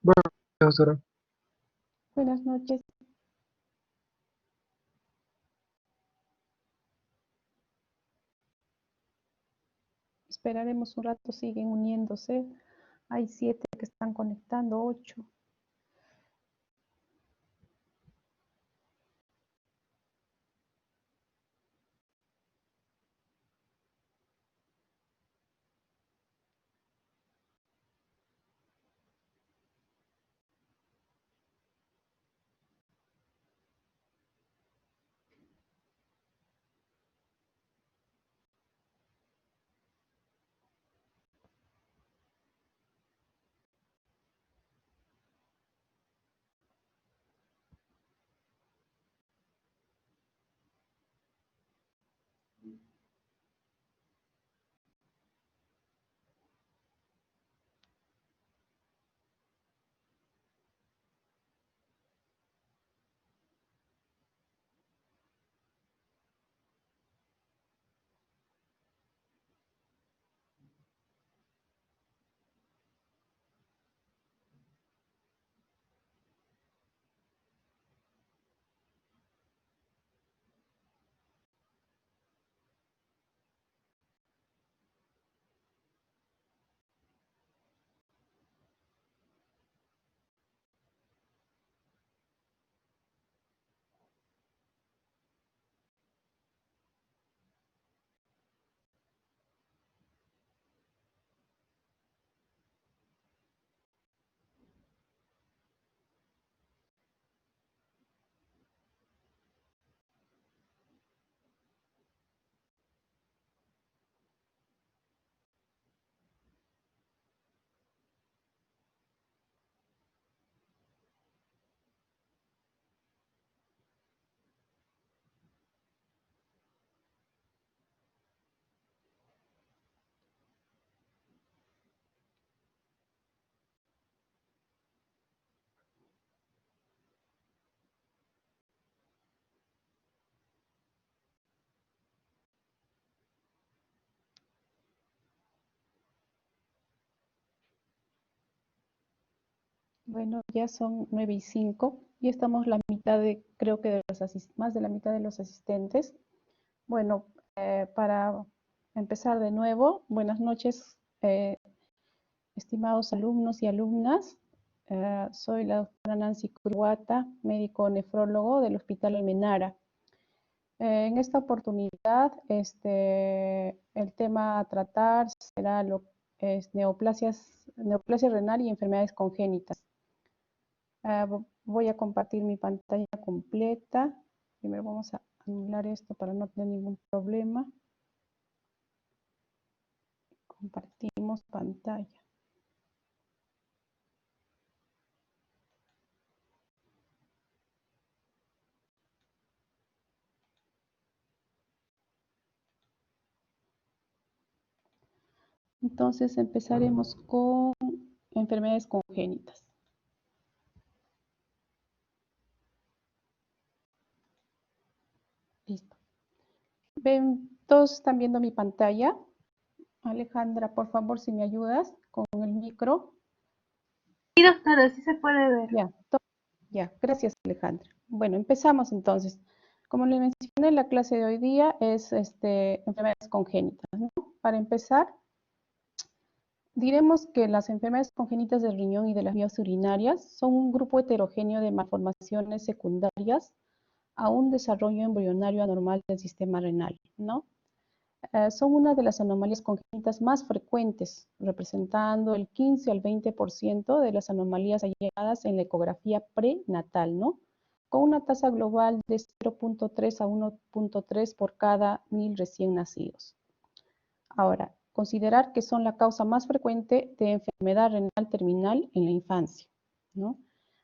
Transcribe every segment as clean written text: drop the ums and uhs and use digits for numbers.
Bueno, doctora. Buenas noches. Esperaremos un rato, siguen uniéndose. Hay 7 que están conectando, 8. Bueno, ya son 9:05 y estamos la mitad de, creo que de más de la mitad de los asistentes. Bueno, para empezar de nuevo, buenas noches, estimados alumnos y alumnas. Soy la doctora Nancy Curuata, médico nefrólogo del Hospital Almenara. En esta oportunidad, el tema a tratar será neoplasia renal y enfermedades congénitas. Voy a compartir mi pantalla completa. Primero vamos a anular esto para no tener ningún problema. Compartimos pantalla. Entonces empezaremos con enfermedades congénitas. Listo. ¿Ven? ¿Todos están viendo mi pantalla? Alejandra, por favor, si me ayudas con el micro. Sí, doctora, sí se puede ver. Ya, gracias, Alejandra. Bueno, empezamos entonces. Como le mencioné, la clase de hoy día es enfermedades congénitas, ¿no? Para empezar, diremos que las enfermedades congénitas del riñón y de las vías urinarias son un grupo heterogéneo de malformaciones secundarias a un desarrollo embrionario anormal del sistema renal, ¿no? Son una de las anomalías congénitas más frecuentes, representando el 15 al 20% de las anomalías halladas en la ecografía prenatal, ¿no? Con una tasa global de 0.3 a 1.3 por cada 1000 recién nacidos. Ahora, considerar que son la causa más frecuente de enfermedad renal terminal en la infancia, ¿no?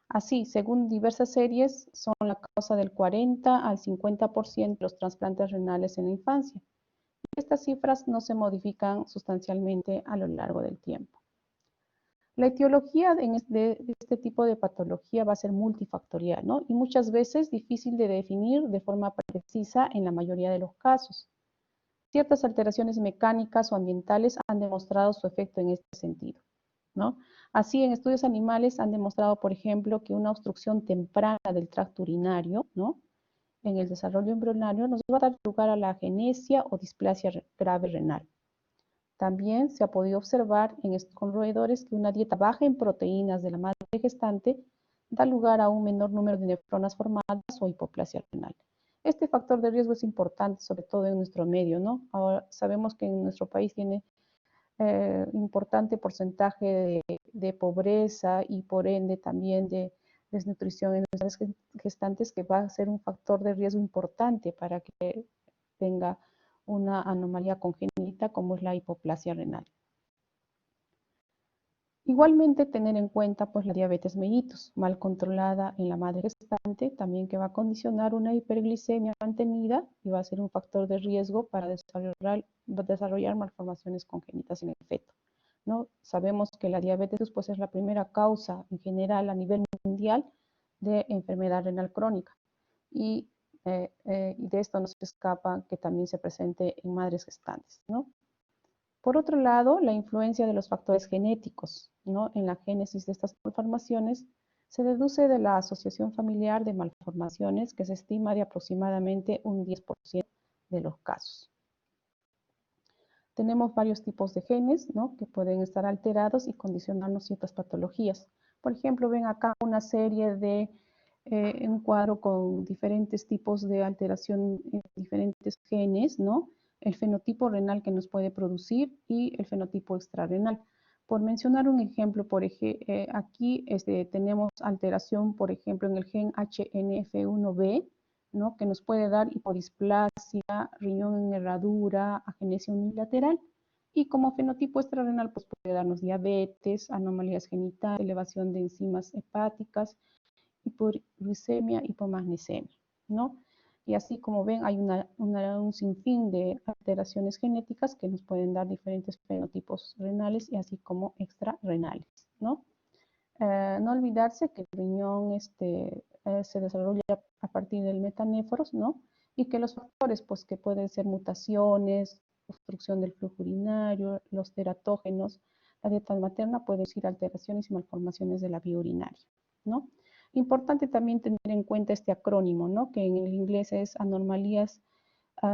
Así, según diversas series, son la causa del 40 al 50% de los trasplantes renales en la infancia. Estas cifras no se modifican sustancialmente a lo largo del tiempo. La etiología de este tipo de patología va a ser multifactorial, ¿no? Y muchas veces difícil de definir de forma precisa en la mayoría de los casos. Ciertas alteraciones mecánicas o ambientales han demostrado su efecto en este sentido. ¿no? Así, en estudios animales han demostrado, por ejemplo, que una obstrucción temprana del tracto urinario, ¿no?, en el desarrollo embrionario nos va a dar lugar a la agenesia o displasia grave renal. También se ha podido observar con roedores que una dieta baja en proteínas de la madre gestante da lugar a un menor número de nefronas formadas o hipoplasia renal. Este factor de riesgo es importante, sobre todo en nuestro medio, ¿no? Ahora sabemos que en nuestro país tiene importante porcentaje de pobreza y por ende también de desnutrición en nuestras gestantes, que va a ser un factor de riesgo importante para que tenga una anomalía congénita como es la hipoplasia renal. Igualmente tener en cuenta pues la diabetes mellitus, mal controlada en la madre gestante, también que va a condicionar una hiperglicemia mantenida y va a ser un factor de riesgo para desarrollar malformaciones congénitas en el feto, ¿no? Sabemos que la diabetes pues es la primera causa en general a nivel mundial de enfermedad renal crónica y de esto no se escapa que también se presente en madres gestantes, ¿no? Por otro lado, la influencia de los factores genéticos, ¿no?, en la génesis de estas malformaciones se deduce de la asociación familiar de malformaciones que se estima de aproximadamente un 10% de los casos. Tenemos varios tipos de genes, ¿no?, que pueden estar alterados y condicionarnos ciertas patologías. Por ejemplo, ven acá una serie de un cuadro con diferentes tipos de alteración en diferentes genes, ¿no? El fenotipo renal que nos puede producir y el fenotipo extrarrenal. Por mencionar un ejemplo, aquí tenemos alteración, por ejemplo, en el gen HNF1B, ¿no?, que nos puede dar hipodisplasia, riñón en herradura, agenesia unilateral. Y como fenotipo extrarrenal, pues puede darnos diabetes, anomalías genitales, elevación de enzimas hepáticas, hipoglucemia, hipomagnesemia, ¿no? Y así como ven, hay un sinfín de alteraciones genéticas que nos pueden dar diferentes fenotipos renales y así como extrarrenales, ¿no? No olvidarse que el riñón se desarrolla a partir del metanéforos, ¿no? Y que los factores, pues que pueden ser mutaciones, obstrucción del flujo urinario, los teratógenos, la dieta materna puede producir alteraciones y malformaciones de la vía urinaria, ¿no? Importante también tener en cuenta este acrónimo, ¿no?, que en el inglés es anomalías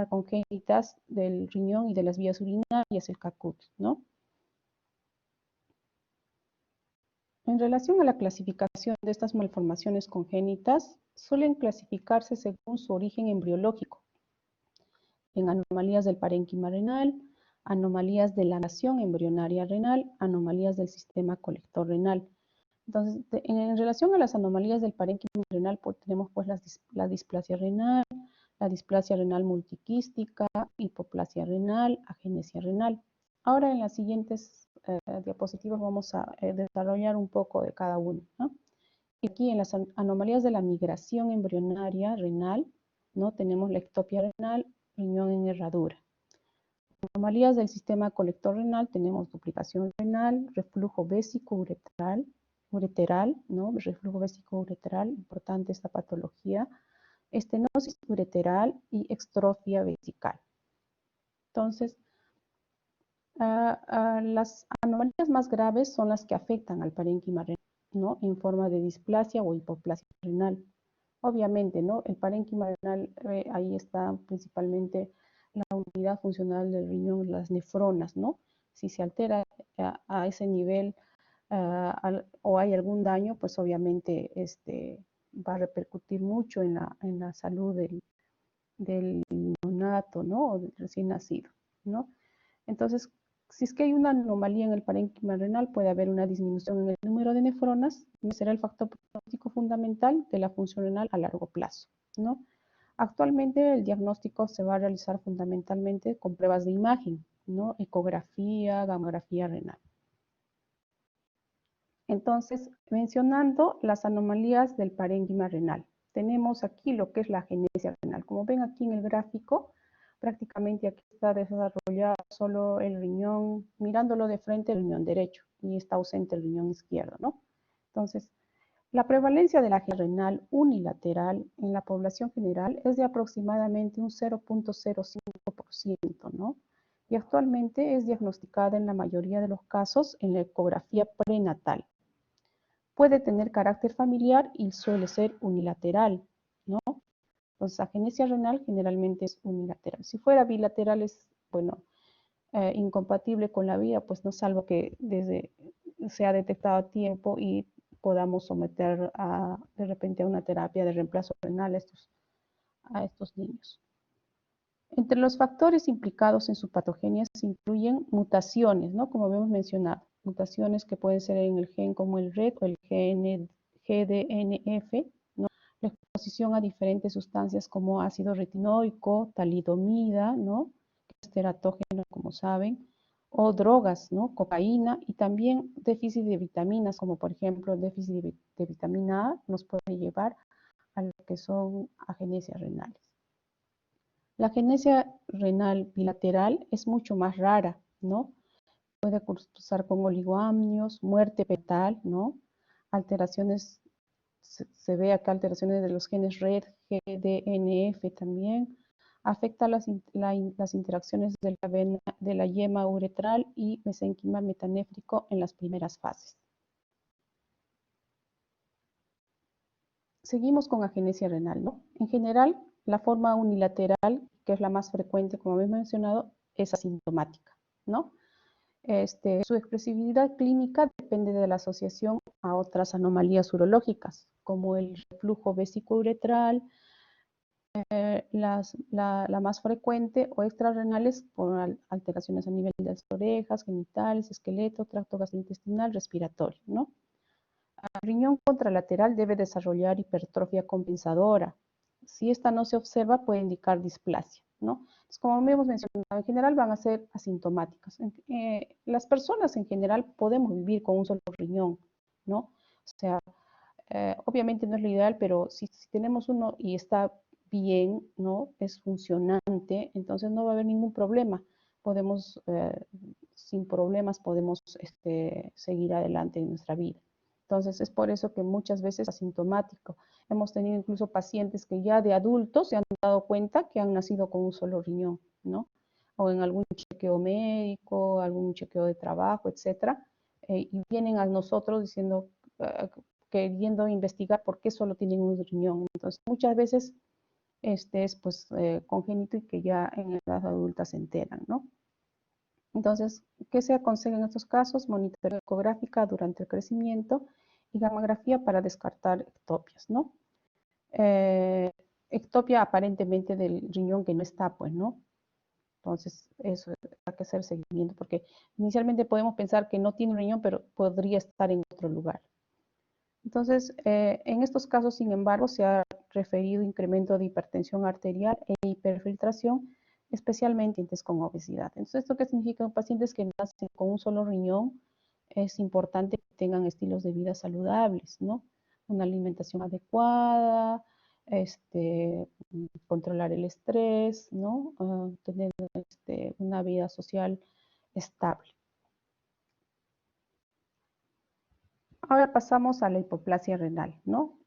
congénitas del riñón y de las vías urinarias, el CACUT, ¿no? En relación a la clasificación de estas malformaciones congénitas, suelen clasificarse según su origen embriológico, en anomalías del parénquima renal, anomalías de la nación embrionaria renal, anomalías del sistema colector renal. Entonces, en relación a las anomalías del parénquima renal, pues, tenemos pues la displasia renal multiquística, hipoplasia renal, agenesia renal. Ahora en las siguientes diapositivas vamos a desarrollar un poco de cada uno, ¿no? Y aquí en las anomalías de la migración embrionaria renal, ¿no?, tenemos la ectopia renal, riñón en herradura. Anomalías del sistema colector renal, tenemos duplicación renal, reflujo vésico-ureteral, ¿no?, reflujo vésico-ureteral, importante esta patología, estenosis ureteral y extrofia vesical. Entonces, las anomalías más graves son las que afectan al parénquima renal, ¿no?, en forma de displasia o hipoplasia renal. Obviamente, ¿no?, el parénquima renal, ahí está principalmente la unidad funcional del riñón, las nefronas, ¿no? Si se altera a ese nivel o hay algún daño, pues obviamente va a repercutir mucho en la salud del neonato, ¿no?, o del recién nacido, ¿no? Entonces, si es que hay una anomalía en el parénquima renal, puede haber una disminución en el número de nefronas, que será el factor pronóstico fundamental de la función renal a largo plazo, ¿no? Actualmente el diagnóstico se va a realizar fundamentalmente con pruebas de imagen, ¿no?, ecografía, gamografía renal. Entonces, mencionando las anomalías del parénquima renal, tenemos aquí lo que es la agenesia renal. Como ven aquí en el gráfico, prácticamente aquí está desarrollado solo el riñón, mirándolo de frente, el riñón derecho, y está ausente el riñón izquierdo, ¿no? Entonces, la prevalencia de la agenesia renal unilateral en la población general es de aproximadamente un 0.05%, ¿no? y actualmente es diagnosticada en la mayoría de los casos en la ecografía prenatal. Puede tener carácter familiar y suele ser unilateral, ¿no? Entonces, agenesia renal generalmente es unilateral. Si fuera bilateral es, bueno, incompatible con la vida, pues no, salvo que sea detectado a tiempo y podamos someter de repente a una terapia de reemplazo renal a estos niños. Entre los factores implicados en su patogenia se incluyen mutaciones, ¿no? Como habíamos mencionado, mutaciones que pueden ser en el gen como el RED o el GDNF, ¿no? La exposición a diferentes sustancias como ácido retinoico, talidomida, ¿no? Que es teratógeno, como saben, o drogas, ¿no? Cocaína, y también déficit de vitaminas, como por ejemplo el déficit de vitamina A, nos puede llevar a lo que son agenesias renales. La agenesia renal bilateral es mucho más rara, ¿no? Puede cursar con oligoamnios, muerte fetal, ¿no? Alteraciones, se ve acá alteraciones de los genes RED, GDNF también. Afecta las interacciones de la yema uretral y mesenquima metanéfrico en las primeras fases. Seguimos con agenesia renal, ¿no? En general, la forma unilateral, que es la más frecuente, como hemos mencionado, es asintomática, ¿no? Su expresividad clínica depende de la asociación a otras anomalías urológicas, como el reflujo vesicouretral, la más frecuente, o extrarrenales por alteraciones a nivel de las orejas, genitales, esqueleto, tracto gastrointestinal, respiratorio, ¿no? El riñón contralateral debe desarrollar hipertrofia compensadora. Si esta no se observa, puede indicar displasia, ¿no? Entonces, como hemos mencionado, en general van a ser asintomáticas. Las personas en general podemos vivir con un solo riñón, ¿no? O sea, obviamente no es lo ideal, pero si tenemos uno y está bien, ¿no? Es funcionante, entonces no va a haber ningún problema. Podemos, sin problemas, podemos seguir adelante en nuestra vida. Entonces, es por eso que muchas veces es asintomático. Hemos tenido incluso pacientes que ya de adultos se han dado cuenta que han nacido con un solo riñón, ¿no? O en algún chequeo médico, algún chequeo de trabajo, etcétera, y vienen a nosotros diciendo, queriendo investigar por qué solo tienen un riñón. Entonces, muchas veces es pues congénito y que ya en edad adulta se enteran, ¿no? Entonces, ¿qué se aconseja en estos casos? Monitoreo ecográfica durante el crecimiento y gamografía para descartar ectopias, ¿no? Ectopia aparentemente del riñón que no está, pues, ¿no? Entonces, eso hay que hacer seguimiento, porque inicialmente podemos pensar que no tiene un riñón, pero podría estar en otro lugar. Entonces, en estos casos, sin embargo, se ha referido incremento de hipertensión arterial e hiperfiltración, especialmente en pacientes con obesidad. Entonces, ¿esto qué significa? Pacientes que nacen con un solo riñón, es importante que tengan estilos de vida saludables, ¿no? Una alimentación adecuada, controlar el estrés, ¿no? Tener una vida social estable. Ahora pasamos a la hipoplasia renal, ¿no?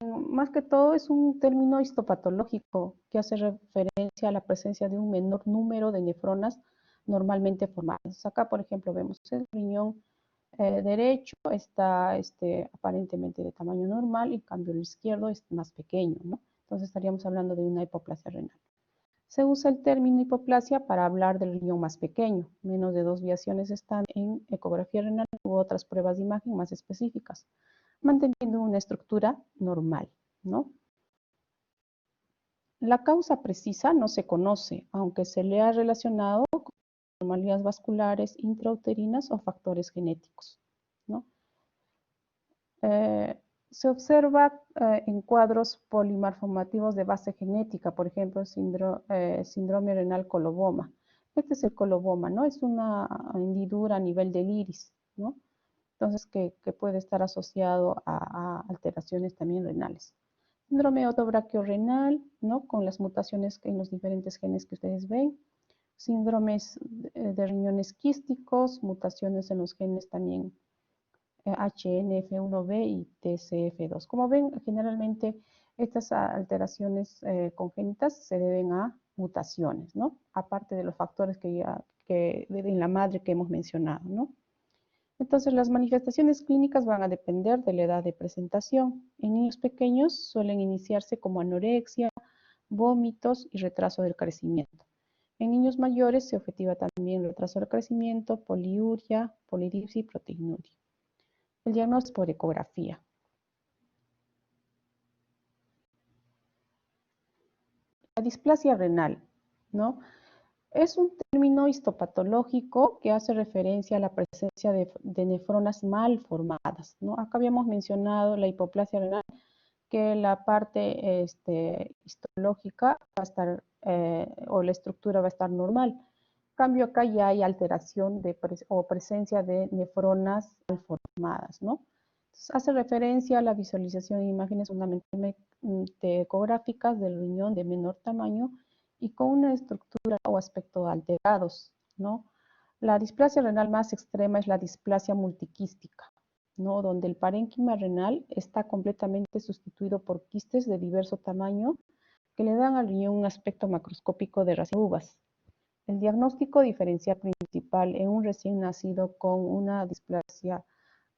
Más que todo es un término histopatológico que hace referencia a la presencia de un menor número de nefronas normalmente formadas. Acá, por ejemplo, vemos el riñón derecho está aparentemente de tamaño normal, y en cambio el izquierdo es más pequeño, ¿no? Entonces estaríamos hablando de una hipoplasia renal. Se usa el término hipoplasia para hablar del riñón más pequeño. Menos de 2 viaciones están en ecografía renal u otras pruebas de imagen más específicas, manteniendo una estructura normal, ¿no? La causa precisa no se conoce, aunque se le ha relacionado con anomalías vasculares intrauterinas o factores genéticos, ¿no? Se observa en cuadros polimarfomativos de base genética, por ejemplo, síndrome renal coloboma. Este es el coloboma, ¿no? Es una hendidura a nivel del iris, ¿no? Entonces, que puede estar asociado a alteraciones también renales. Síndrome otobraquio-renal, ¿no? Con las mutaciones en los diferentes genes que ustedes ven. Síndromes de riñones quísticos, mutaciones en los genes también HNF1B y TCF2. Como ven, generalmente estas alteraciones congénitas se deben a mutaciones, ¿no? Aparte de los factores que en la madre que hemos mencionado, ¿no? Entonces, las manifestaciones clínicas van a depender de la edad de presentación. En niños pequeños suelen iniciarse como anorexia, vómitos y retraso del crecimiento. En niños mayores se objetiva también retraso del crecimiento, poliuria, polidipsia y proteinuria. El diagnóstico por ecografía. La displasia renal, ¿no? Es un término histopatológico que hace referencia a la presencia de nefronas mal formadas, ¿no? Acá habíamos mencionado la hipoplasia renal, que la parte histológica va a estar, o la estructura va a estar normal. En cambio, acá ya hay alteración o presencia de nefronas mal formadas, ¿no? Entonces, hace referencia a la visualización de imágenes fundamentalmente ecográficas del riñón de menor tamaño y con una estructura o aspecto alterados, ¿no? La displasia renal más extrema es la displasia multiquística, ¿no? Donde el parénquima renal está completamente sustituido por quistes de diverso tamaño que le dan al riñón un aspecto macroscópico de racimo de uvas. El diagnóstico diferencial principal en un recién nacido con una displasia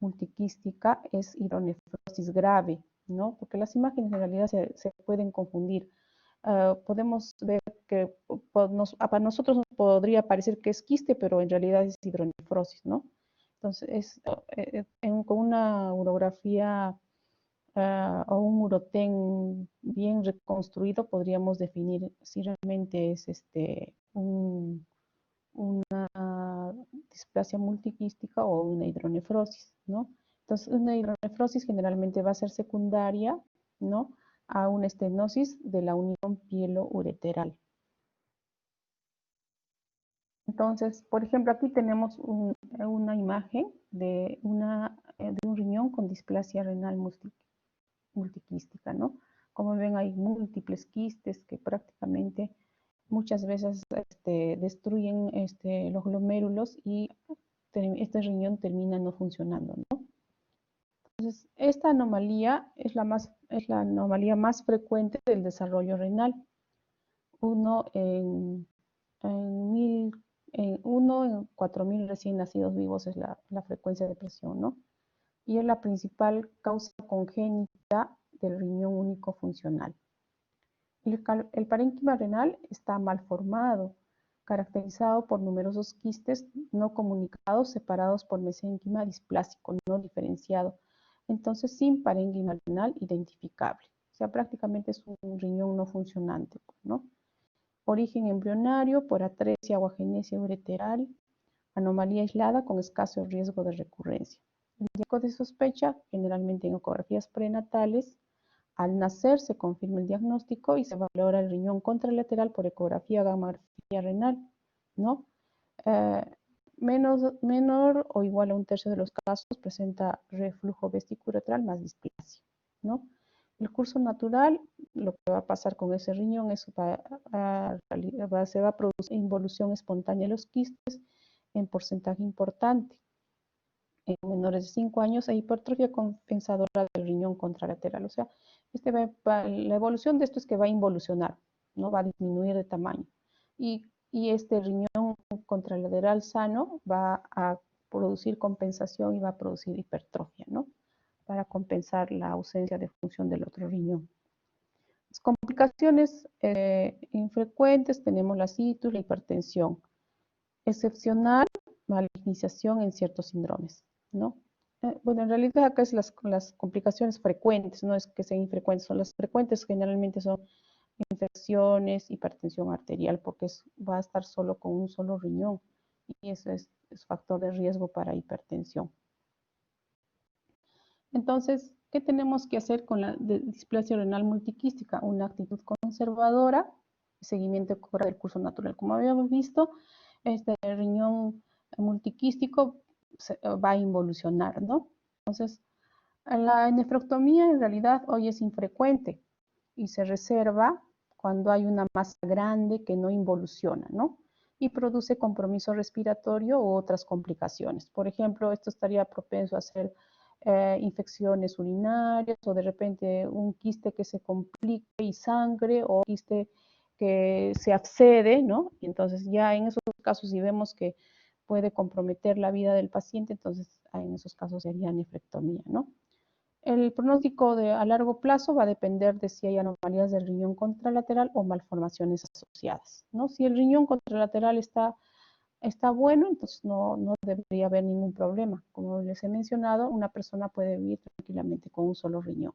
multiquística es hidronefrosis grave, ¿no? Porque las imágenes en realidad se pueden confundir. Podemos ver que para nosotros nos podría parecer que es quiste, pero en realidad es hidronefrosis, ¿no? Entonces, con una urografía o un urotén bien reconstruido, podríamos definir si realmente es una displasia multiquística o una hidronefrosis, ¿no? Entonces, una hidronefrosis generalmente va a ser secundaria, ¿no? A una estenosis de la unión pielo-ureteral. Entonces, por ejemplo, aquí tenemos una imagen de un riñón con displasia renal multiquística, ¿no? Como ven, hay múltiples quistes que prácticamente muchas veces destruyen los glomérulos y este riñón termina no funcionando, ¿no? Entonces, esta anomalía es la anomalía más frecuente del desarrollo renal. Uno en 4.000 recién nacidos vivos es la frecuencia de presión, ¿no? Y es la principal causa congénita del riñón único funcional. El parénquima renal está mal formado, caracterizado por numerosos quistes no comunicados separados por mesénquima displásico no diferenciado, entonces sin parénquima renal identificable. O sea, prácticamente es un riñón no funcionante, ¿no? Origen embrionario por atresia o agenesia ureteral, anomalía aislada con escaso riesgo de recurrencia. El diagnóstico de sospecha, generalmente en ecografías prenatales, al nacer se confirma el diagnóstico y se valora el riñón contralateral por ecografía gamografía renal, ¿no? Eh, menor o igual a un tercio de los casos presenta reflujo vestibular más displasia, ¿no? El curso natural, lo que va a pasar con ese riñón es se va a producir involución espontánea de los quistes en porcentaje importante. En menores de 5 años e hipertrofia compensadora del riñón contralateral. O sea, la evolución de esto es que va a involucionar, ¿no? Va a disminuir de tamaño. Y este riñón contralateral sano va a producir compensación y va a producir hipertrofia, ¿no? Para compensar la ausencia de función del otro riñón. Las complicaciones infrecuentes tenemos la citus, la hipertensión. Excepcional, malignización en ciertos síndromes, ¿no? Bueno, en realidad acá es las complicaciones frecuentes, no es que sean infrecuentes, son las frecuentes, generalmente son infecciones, hipertensión arterial, porque va a estar solo con un solo riñón y eso es factor de riesgo para hipertensión. Entonces, ¿qué tenemos que hacer con la displasia renal multiquística? Una actitud conservadora, seguimiento del curso natural. Como habíamos visto, este riñón multiquístico va a involucionar, ¿no? Entonces, la nefrectomía en realidad hoy es infrecuente y se reserva cuando hay una masa grande que no involuciona, ¿no? Y produce compromiso respiratorio u otras complicaciones. Por ejemplo, esto estaría propenso a hacer infecciones urinarias o de repente un quiste que se complique y sangre o quiste que se accede, ¿no? Y entonces ya en esos casos, si vemos que puede comprometer la vida del paciente, entonces en esos casos sería nefrectomía, ¿no? El pronóstico a largo plazo va a depender de si hay anomalías del riñón contralateral o malformaciones asociadas, ¿no? Si el riñón contralateral está bueno, entonces no debería haber ningún problema. Como les he mencionado, una persona puede vivir tranquilamente con un solo riñón.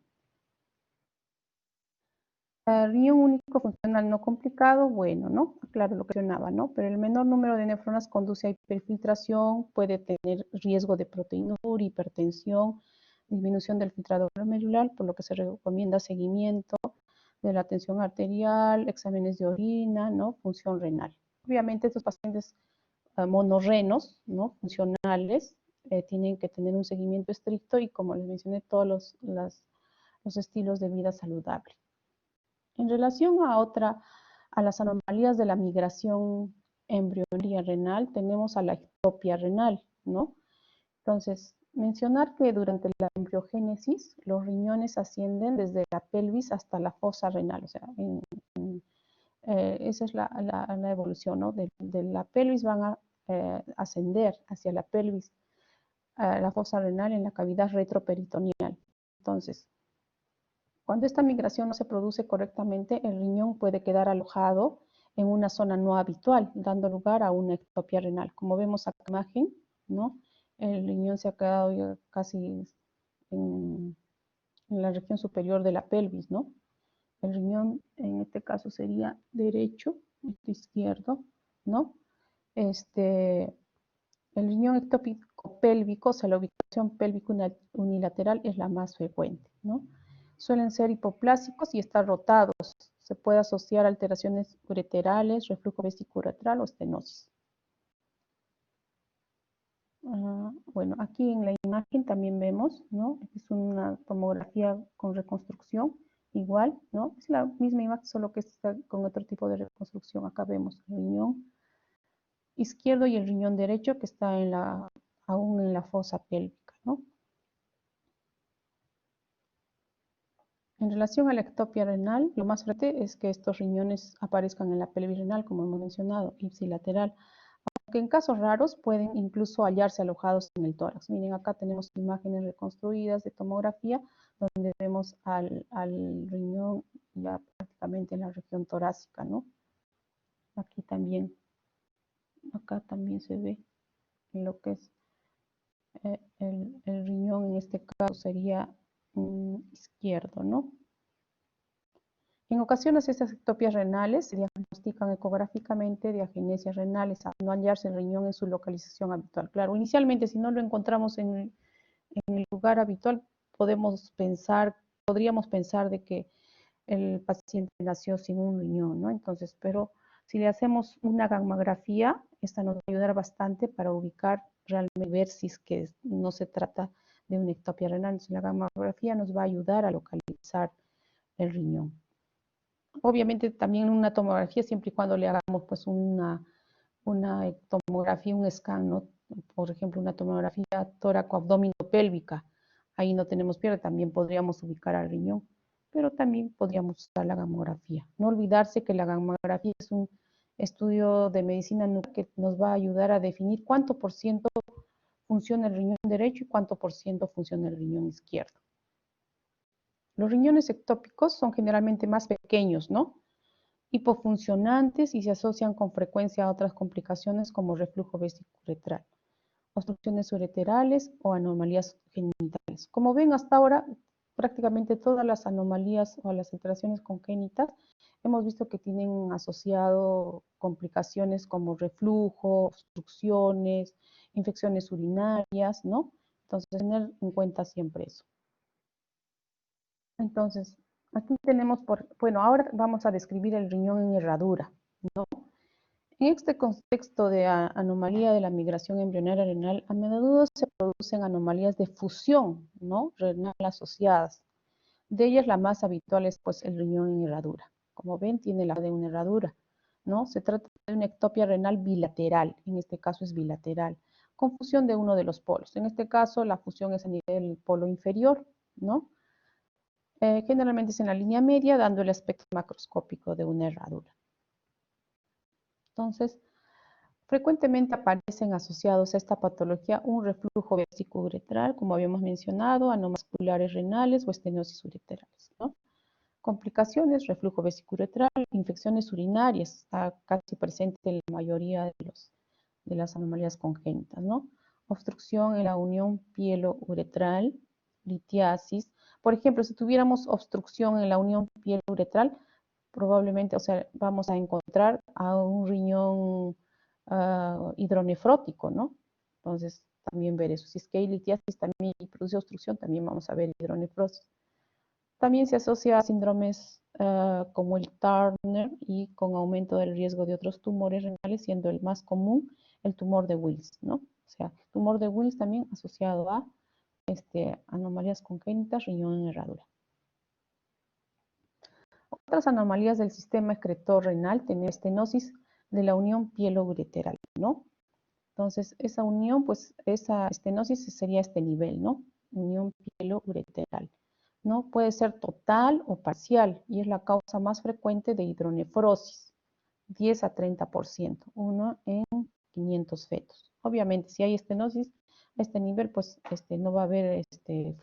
El riñón único funcional no complicado, bueno, ¿no? Claro, lo que mencionaba, ¿no? Pero el menor número de nefronas conduce a hiperfiltración, puede tener riesgo de proteinúria, hipertensión, disminución del filtrado glomerular, por lo que se recomienda seguimiento de la tensión arterial, exámenes de orina, ¿no? Función renal. Obviamente estos pacientes monorrenos, ¿no? Funcionales, tienen que tener un seguimiento estricto y, como les mencioné, todos los estilos de vida saludable. En relación a las anomalías de la migración embrionaria renal, tenemos a la ectopia renal, ¿no? Entonces, mencionar que durante la embriogénesis los riñones ascienden desde la pelvis hasta la fosa renal, o sea, esa es la evolución, ¿no? De la pelvis van a ascender hacia la pelvis, la fosa renal en la cavidad retroperitoneal. Entonces, cuando esta migración no se produce correctamente, el riñón puede quedar alojado en una zona no habitual, dando lugar a una ectopia renal. Como vemos en la imagen, ¿no? El riñón se ha quedado ya casi en la región superior de la pelvis, ¿no? El riñón en este caso sería derecho, este izquierdo, ¿no? El riñón ectópico pélvico, o sea, la ubicación pélvica unilateral es la más frecuente, ¿no? Suelen ser hipoplásicos y estar rotados. Se puede asociar a alteraciones ureterales, reflujo vesicouretral o estenosis. Bueno, aquí en la imagen también vemos, ¿no? Es una tomografía con reconstrucción, igual, ¿no? Es la misma imagen, solo que está con otro tipo de reconstrucción. Acá vemos el riñón izquierdo y el riñón derecho que está aún en la fosa pélvica, ¿no? En relación a la ectopia renal, lo más frecuente es que estos riñones aparezcan en la pelvis renal, como hemos mencionado, ipsilateral, aunque en casos raros pueden incluso hallarse alojados en el tórax. Miren, acá tenemos imágenes reconstruidas de tomografía, donde vemos al riñón ya prácticamente en la región torácica, ¿no? Aquí también, acá también se ve lo que es el riñón, en este caso sería izquierdo, ¿no? En ocasiones estas ectopias renales se diagnostican ecográficamente de agenesias renales, a no hallarse el riñón en su localización habitual. Claro, inicialmente si no lo encontramos en el lugar habitual, podríamos pensar de que el paciente nació sin un riñón, ¿no? Entonces, pero si le hacemos una gammagrafía, esta nos va a ayudar bastante para ubicar realmente, ver si es que no se trata de una ectopia renal. Entonces, la gammagrafía nos va a ayudar a localizar el riñón. Obviamente también una tomografía, siempre y cuando le hagamos pues una tomografía, un scan, ¿no? Por ejemplo, una tomografía tóraco-abdominopélvica. Ahí no tenemos pierde, también podríamos ubicar al riñón, pero también podríamos usar la gamografía. No olvidarse que la gamografía es un estudio de medicina nuclear que nos va a ayudar a definir cuánto por ciento funciona el riñón derecho y cuánto por ciento funciona el riñón izquierdo. Los riñones ectópicos son generalmente más pequeños, ¿no? Hipofuncionantes y se asocian con frecuencia a otras complicaciones como reflujo vesicouretral, obstrucciones ureterales o anomalías genitales. Como ven, hasta ahora prácticamente todas las anomalías o las alteraciones congénitas hemos visto que tienen asociado complicaciones como reflujo, obstrucciones, infecciones urinarias, ¿no? Entonces, tener en cuenta siempre eso. Entonces, aquí tenemos, bueno, ahora vamos a describir el riñón en herradura, ¿no? En este contexto de anomalía de la migración embrionaria renal, a menudo se producen anomalías de fusión, ¿no? Renal asociadas. De ellas la más habitual es pues el riñón en herradura. Como ven, tiene la de una herradura, ¿no? Se trata de una ectopia renal bilateral, en este caso es bilateral, con fusión de uno de los polos. En este caso la fusión es a nivel del polo inferior, ¿no? Generalmente es en la línea media, dando el aspecto macroscópico de una herradura. Entonces, frecuentemente aparecen asociados a esta patología un reflujo vesicouretral, como habíamos mencionado, anomalias vasculares renales o estenosis ureterales, ¿no? Complicaciones, reflujo vesicouretral, infecciones urinarias, está casi presente en la mayoría de las anomalías congénitas, ¿no? Obstrucción en la unión pielo-uretral, litiasis. Por ejemplo, si tuviéramos obstrucción en la unión pielo-uretral, probablemente, o sea, vamos a encontrar a un riñón hidronefrótico, ¿no? Entonces, también ver eso. Si es que hay litiasis también y produce obstrucción, también vamos a ver hidronefrosis. También se asocia a síndromes como el Turner y con aumento del riesgo de otros tumores renales, siendo el más común el tumor de Wills, ¿no? O sea, tumor de Wills también asociado a anomalías congénitas, riñón en herradura. Otras anomalías del sistema excretor renal tienen estenosis de la unión pielo-ureteral, ¿no? Entonces, esa unión, pues, esa estenosis sería este nivel, ¿no? Unión pielo-ureteral, ¿no? Puede ser total o parcial y es la causa más frecuente de hidronefrosis, 10 a 30%, uno en 500 fetos. Obviamente, si hay estenosis a este nivel, pues no va a haber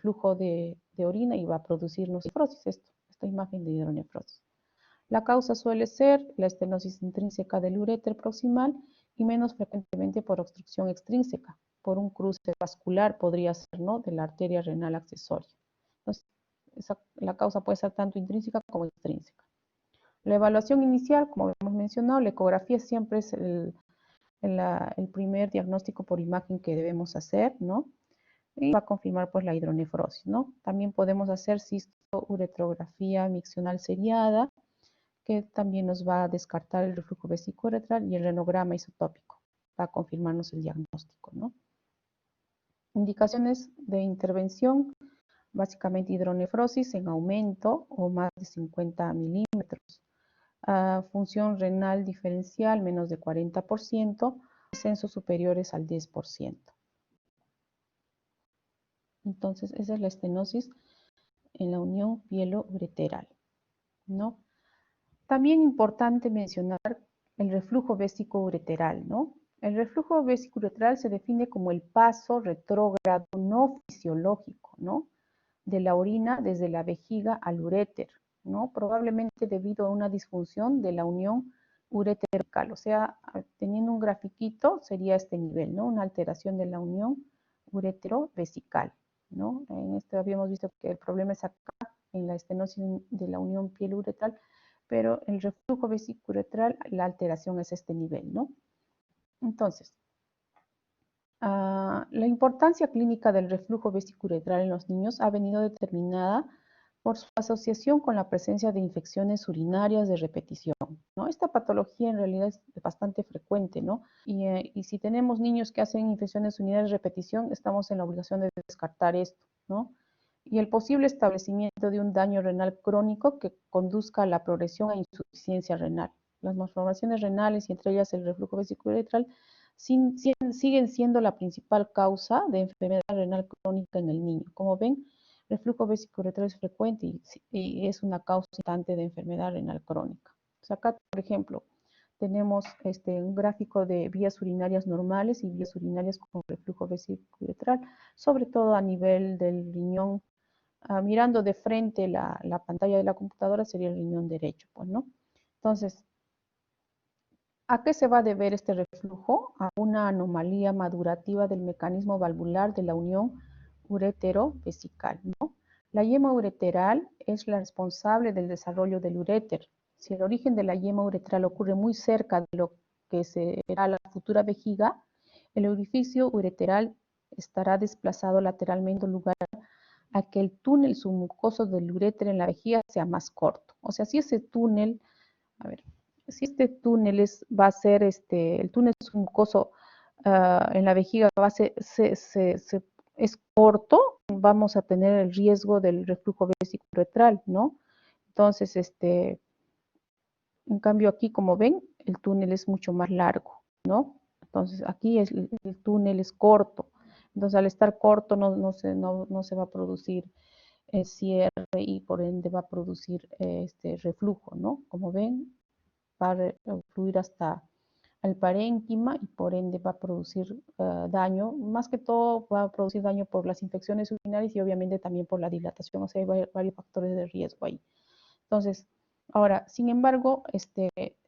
flujo de orina y va a producir nefrosis, esta imagen de hidronefrosis. La causa suele ser la estenosis intrínseca del uréter proximal y menos frecuentemente por obstrucción extrínseca, por un cruce vascular podría ser, ¿no?, de la arteria renal accesoria. Entonces, la causa puede ser tanto intrínseca como extrínseca. La evaluación inicial, como hemos mencionado, la ecografía siempre es el primer diagnóstico por imagen que debemos hacer, ¿no? Y va a confirmar pues la hidronefrosis, ¿no? También podemos hacer cisto-uretrografía miccional seriada, que también nos va a descartar el reflujo vesicouretral, y el renograma isotópico va a confirmarnos el diagnóstico, ¿no? Indicaciones de intervención, básicamente hidronefrosis en aumento o más de 50 milímetros. Función renal diferencial menos de 40%, descensos superiores al 10%. Entonces, esa es la estenosis en la unión pielo-ureteral, ¿no? También importante mencionar el reflujo vesicoureteral, ¿no? El reflujo vesicoureteral se define como el paso retrógrado no fisiológico, ¿no?, de la orina desde la vejiga al uréter, ¿no? Probablemente debido a una disfunción de la unión ureteral, o sea, teniendo un grafiquito sería este nivel, ¿no? Una alteración de la unión uretero-vesical, ¿no? En este habíamos visto que el problema es acá, en la estenosis de la unión piel-uretral, pero el reflujo vesicouretral, la alteración es este nivel, ¿no? Entonces, la importancia clínica del reflujo vesicouretral en los niños ha venido determinada por su asociación con la presencia de infecciones urinarias de repetición, ¿no? Esta patología en realidad es bastante frecuente, ¿no? Y si tenemos niños que hacen infecciones urinarias de repetición, estamos en la obligación de descartar esto, ¿no? Y el posible establecimiento de un daño renal crónico que conduzca a la progresión e insuficiencia renal. Las malformaciones renales y entre ellas el reflujo vesicouretral siguen siendo la principal causa de enfermedad renal crónica en el niño. Como ven, el reflujo vesicouretral es frecuente y es una causa importante de enfermedad renal crónica. Entonces acá, por ejemplo, tenemos un gráfico de vías urinarias normales y vías urinarias con reflujo vesicouretral, sobre todo a nivel del riñón. Mirando de frente la pantalla de la computadora sería el riñón derecho, pues, ¿no? Entonces, ¿a qué se va a deber este reflujo? A una anomalía madurativa del mecanismo valvular de la unión uretero-vesical, ¿no? La yema ureteral es la responsable del desarrollo del uréter. Si el origen de la yema uretral ocurre muy cerca de lo que será la futura vejiga, el orificio ureteral estará desplazado lateralmente en lugar a que el túnel submucoso del uréter en la vejiga sea más corto. O sea, si ese túnel, a ver, si este túnel va a ser el túnel submucoso en la vejiga es corto, vamos a tener el riesgo del reflujo vesicouretral, ¿no? Entonces, en cambio aquí, como ven, el túnel es mucho más largo, ¿no? Entonces aquí el túnel es corto. Entonces al estar corto no se va a producir cierre y por ende va a producir este reflujo, ¿no? Como ven, va a fluir hasta al parénquima y por ende va a producir daño. Más que todo va a producir daño por las infecciones urinarias y obviamente también por la dilatación. O sea, hay varios factores de riesgo ahí. Entonces, ahora, sin embargo,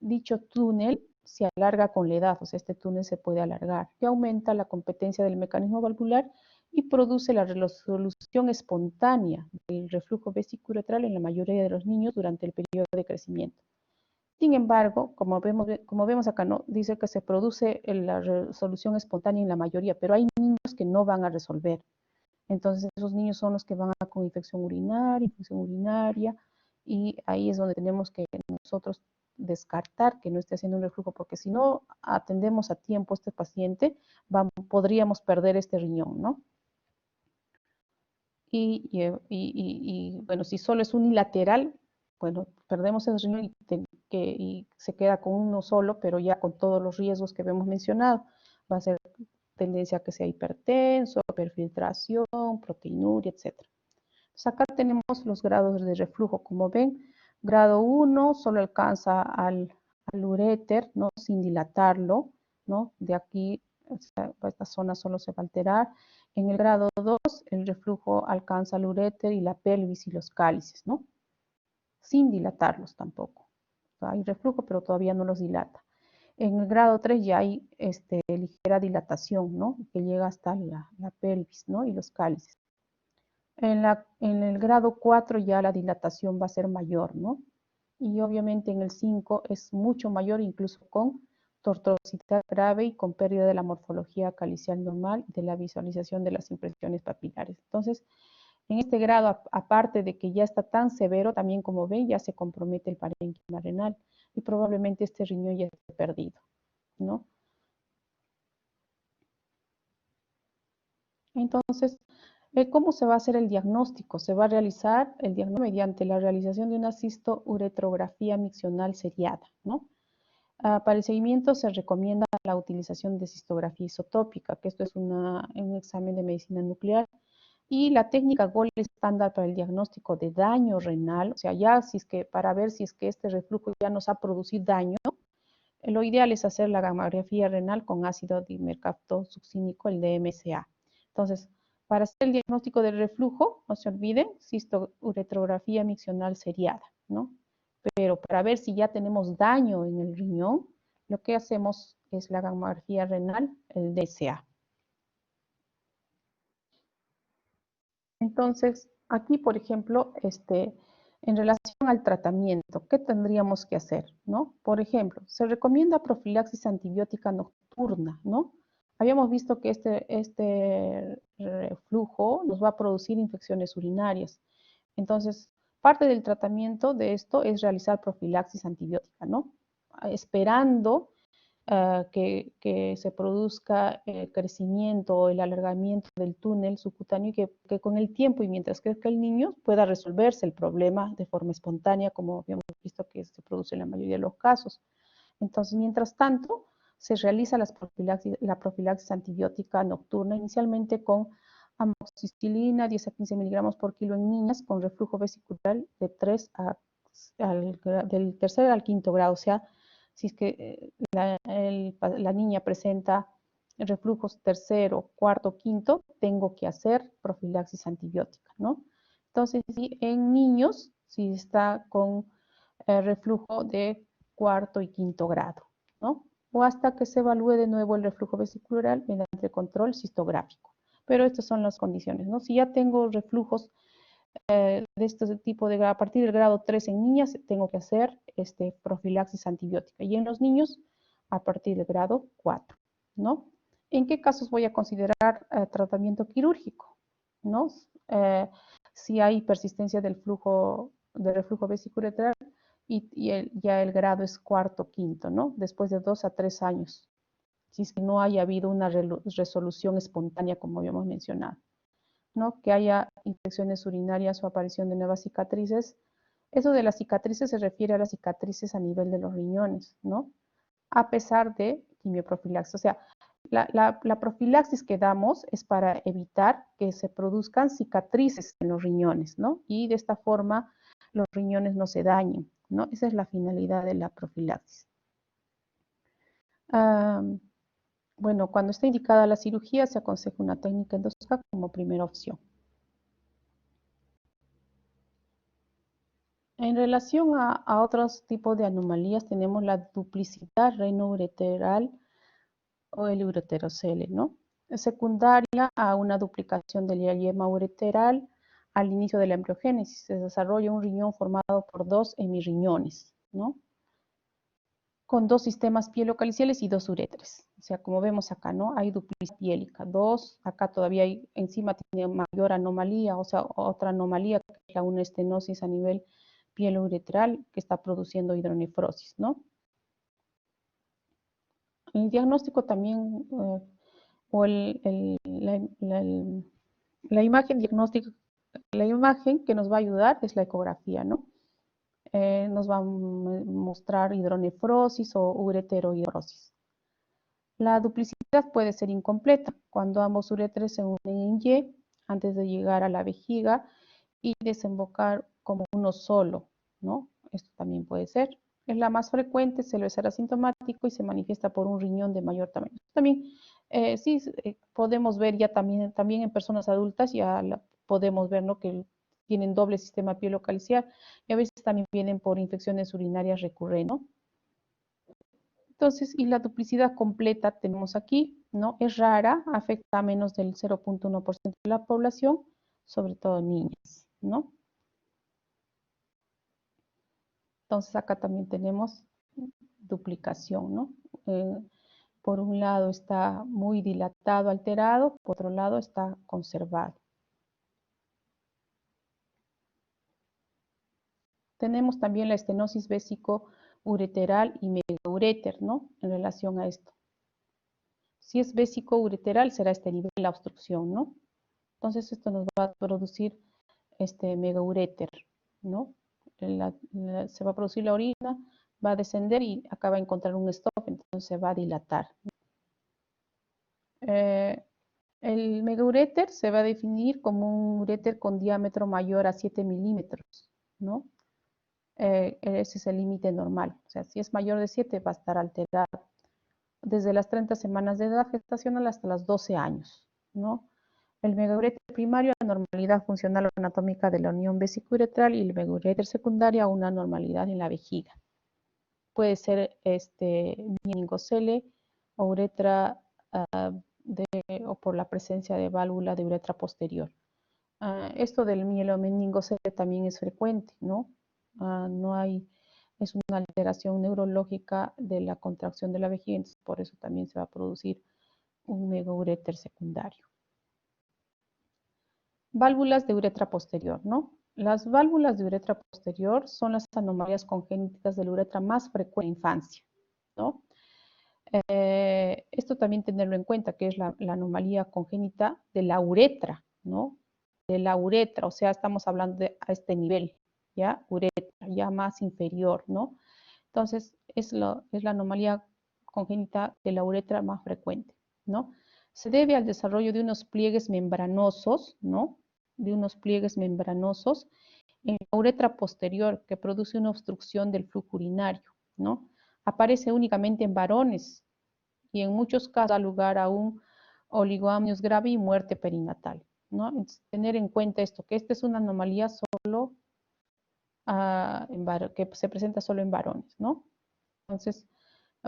dicho túnel se alarga con la edad, o sea, este túnel se puede alargar, que aumenta la competencia del mecanismo valvular y produce la resolución espontánea del reflujo vesicouretral en la mayoría de los niños durante el periodo de crecimiento. Sin embargo, como vemos acá, ¿no? Dice que se produce la resolución espontánea en la mayoría, pero hay niños que no van a resolver. Entonces, esos niños son los que van con infección urinaria, y ahí es donde tenemos que nosotros descartar que no esté haciendo un reflujo, porque si no atendemos a tiempo a este paciente, podríamos perder este riñón, ¿no? Bueno, si solo es unilateral, bueno, perdemos el riñón y se queda con uno solo, pero ya con todos los riesgos que hemos mencionado. Va a ser tendencia a que sea hipertenso, hiperfiltración, proteinuria, etc. Entonces acá tenemos los grados de reflujo. Como ven, grado 1 solo alcanza al uréter, ¿no? Sin dilatarlo, ¿no? De aquí, esta zona solo se va a alterar. En el grado 2, el reflujo alcanza el uréter y la pelvis y los cálices, ¿no? Sin dilatarlos tampoco. O sea, hay reflujo, pero todavía no los dilata. En el grado 3 ya hay ligera dilatación, ¿no? Que llega hasta la pelvis, ¿no? Y los cálices. En el grado 4 ya la dilatación va a ser mayor, ¿no? Y obviamente en el 5 es mucho mayor, incluso con tortuosidad grave y con pérdida de la morfología calicial normal y de la visualización de las impresiones papilares. Entonces, en este grado, aparte de que ya está tan severo, también como ven, ya se compromete el parénquima renal y probablemente este riñón ya esté perdido, ¿no? Entonces, ¿cómo se va a hacer el diagnóstico? Se va a realizar el diagnóstico mediante la realización de una cisto-uretrografía miccional seriada, ¿no? Para el seguimiento se recomienda la utilización de cistografía isotópica, que esto es un examen de medicina nuclear, y la técnica gold estándar para el diagnóstico de daño renal, o sea, ya si es que para ver si es que este reflujo ya nos ha producido daño, lo ideal es hacer la gamografía renal con ácido dimercaptosuccínico, el DMSA. Entonces, para hacer el diagnóstico del reflujo, no se olviden, cisto-uretrografía miccional seriada, ¿no? Pero para ver si ya tenemos daño en el riñón, lo que hacemos es la gamografía renal, el DSA. Entonces, aquí, por ejemplo, en relación al tratamiento, ¿qué tendríamos que hacer, no? Por ejemplo, se recomienda profilaxis antibiótica nocturna, ¿no? Habíamos visto que este reflujo nos va a producir infecciones urinarias. Entonces, parte del tratamiento de esto es realizar profilaxis antibiótica, ¿no? Esperando que se produzca el crecimiento o el alargamiento del túnel subcutáneo y que con el tiempo y mientras crezca el niño pueda resolverse el problema de forma espontánea, como habíamos visto que se produce en la mayoría de los casos. Entonces, mientras tanto, se realiza la profilaxis antibiótica nocturna, inicialmente con amoxicilina, 10 a 15 miligramos por kilo en niñas con reflujo vesicular de 3 del tercer al quinto grado, o sea, si es que la niña presenta reflujos tercero, cuarto, quinto, tengo que hacer profilaxis antibiótica, ¿no? Entonces, si en niños, si está con reflujo de cuarto y quinto grado, ¿no? O hasta que se evalúe de nuevo el reflujo vesicular mediante control cistográfico. Pero estas son las condiciones, ¿no? Si ya tengo reflujos de este tipo a partir del grado 3 en niñas, tengo que hacer profilaxis antibiótica. Y en los niños, a partir del grado 4, ¿no? ¿En qué casos voy a considerar tratamiento quirúrgico? ¿No? Si hay persistencia del reflujo vesicular y ya el grado es cuarto, quinto, ¿no? Después de 2 a 3 años, si es que no haya habido una resolución espontánea, como habíamos mencionado, ¿no? Que haya infecciones urinarias o aparición de nuevas cicatrices. Eso de las cicatrices se refiere a las cicatrices a nivel de los riñones, ¿no? A pesar de quimioprofilaxis. O sea, la profilaxis que damos es para evitar que se produzcan cicatrices en los riñones, ¿no? Y de esta forma los riñones no se dañen, ¿no? Esa es la finalidad de la profilaxis. Ah, bueno, cuando está indicada la cirugía, se aconseja una técnica endoscópica como primera opción. En relación a otros tipos de anomalías, tenemos la duplicidad renoureteral o el ureterocele, ¿no? Es secundaria a una duplicación de la yema ureteral al inicio de la embriogénesis. Se desarrolla un riñón formado por dos hemirriñones, ¿no? Con dos sistemas pielocaliciales y dos uretres. O sea, como vemos acá, ¿no? Hay duplicidad piélica. Dos, acá todavía hay, encima tiene mayor anomalía, o sea, otra anomalía, que es la una estenosis a nivel pielo-uretral que está produciendo hidronefrosis, ¿no? El diagnóstico también, o la imagen diagnóstica, la imagen que nos va a ayudar es la ecografía, ¿no? Nos va a mostrar hidronefrosis o ureterohidrosis. La duplicidad puede ser incompleta cuando ambos uretres se unen en Y antes de llegar a la vejiga y desembocar como uno solo, ¿no? Esto también puede ser. Es la más frecuente, suele ser asintomático y se manifiesta por un riñón de mayor tamaño. También sí podemos ver ya también en personas adultas, ya podemos ver, ¿no?, que tienen doble sistema pielocalciar y a veces también vienen por infecciones urinarias recurrentes, ¿no? Entonces, y la duplicidad completa tenemos aquí, ¿no? Es rara, afecta a menos del 0.1% de la población, sobre todo niñas, ¿no? Entonces, acá también tenemos duplicación, ¿no? Por un lado está muy dilatado, alterado, por otro lado está conservado. Tenemos también la estenosis vésico-ureteral y megaureter, ¿no? En relación a esto. Si es vésico-ureteral, será este nivel de la obstrucción, ¿no? Entonces, esto nos va a producir este megaureter, ¿no? Se va a producir la orina, va a descender y acá va a encontrar un stop, entonces se va a dilatar. El megaureter se va a definir como un ureter con diámetro mayor a 7 milímetros, ¿no? Ese es el límite normal. O sea, si es mayor de 7 va a estar alterado. Desde las 30 semanas de edad gestacional hasta los 12 años, ¿no? El megaureter primario, la normalidad funcional o anatómica de la unión vesicuretral, y el megaureter secundario, una normalidad en la vejiga. Puede ser meningocele o uretra o por la presencia de válvula de uretra posterior. Esto del mielomeningocele también es frecuente, ¿no? No hay, es una alteración neurológica de la contracción de la vejiga, entonces por eso también se va a producir un megaureter secundario. Válvulas de uretra posterior, ¿no? Las válvulas de uretra posterior son las anomalías congénitas de la uretra más frecuentes en la infancia, ¿no? Esto también tenerlo en cuenta, que es la anomalía congénita de la uretra, ¿no? De la uretra, o sea, estamos hablando de a este nivel, ¿ya? Uretra, ya más inferior, ¿no? Entonces, es la anomalía congénita de la uretra más frecuente, ¿no? Se debe al desarrollo de unos pliegues membranosos, ¿no? De unos pliegues membranosos en la uretra posterior que produce una obstrucción del flujo urinario, ¿no? Aparece únicamente en varones y en muchos casos da lugar a un oligoamnios grave y muerte perinatal, ¿no? Entonces, tener en cuenta esto, que esta es una anomalía solo que se presenta solo en varones, ¿no? Entonces,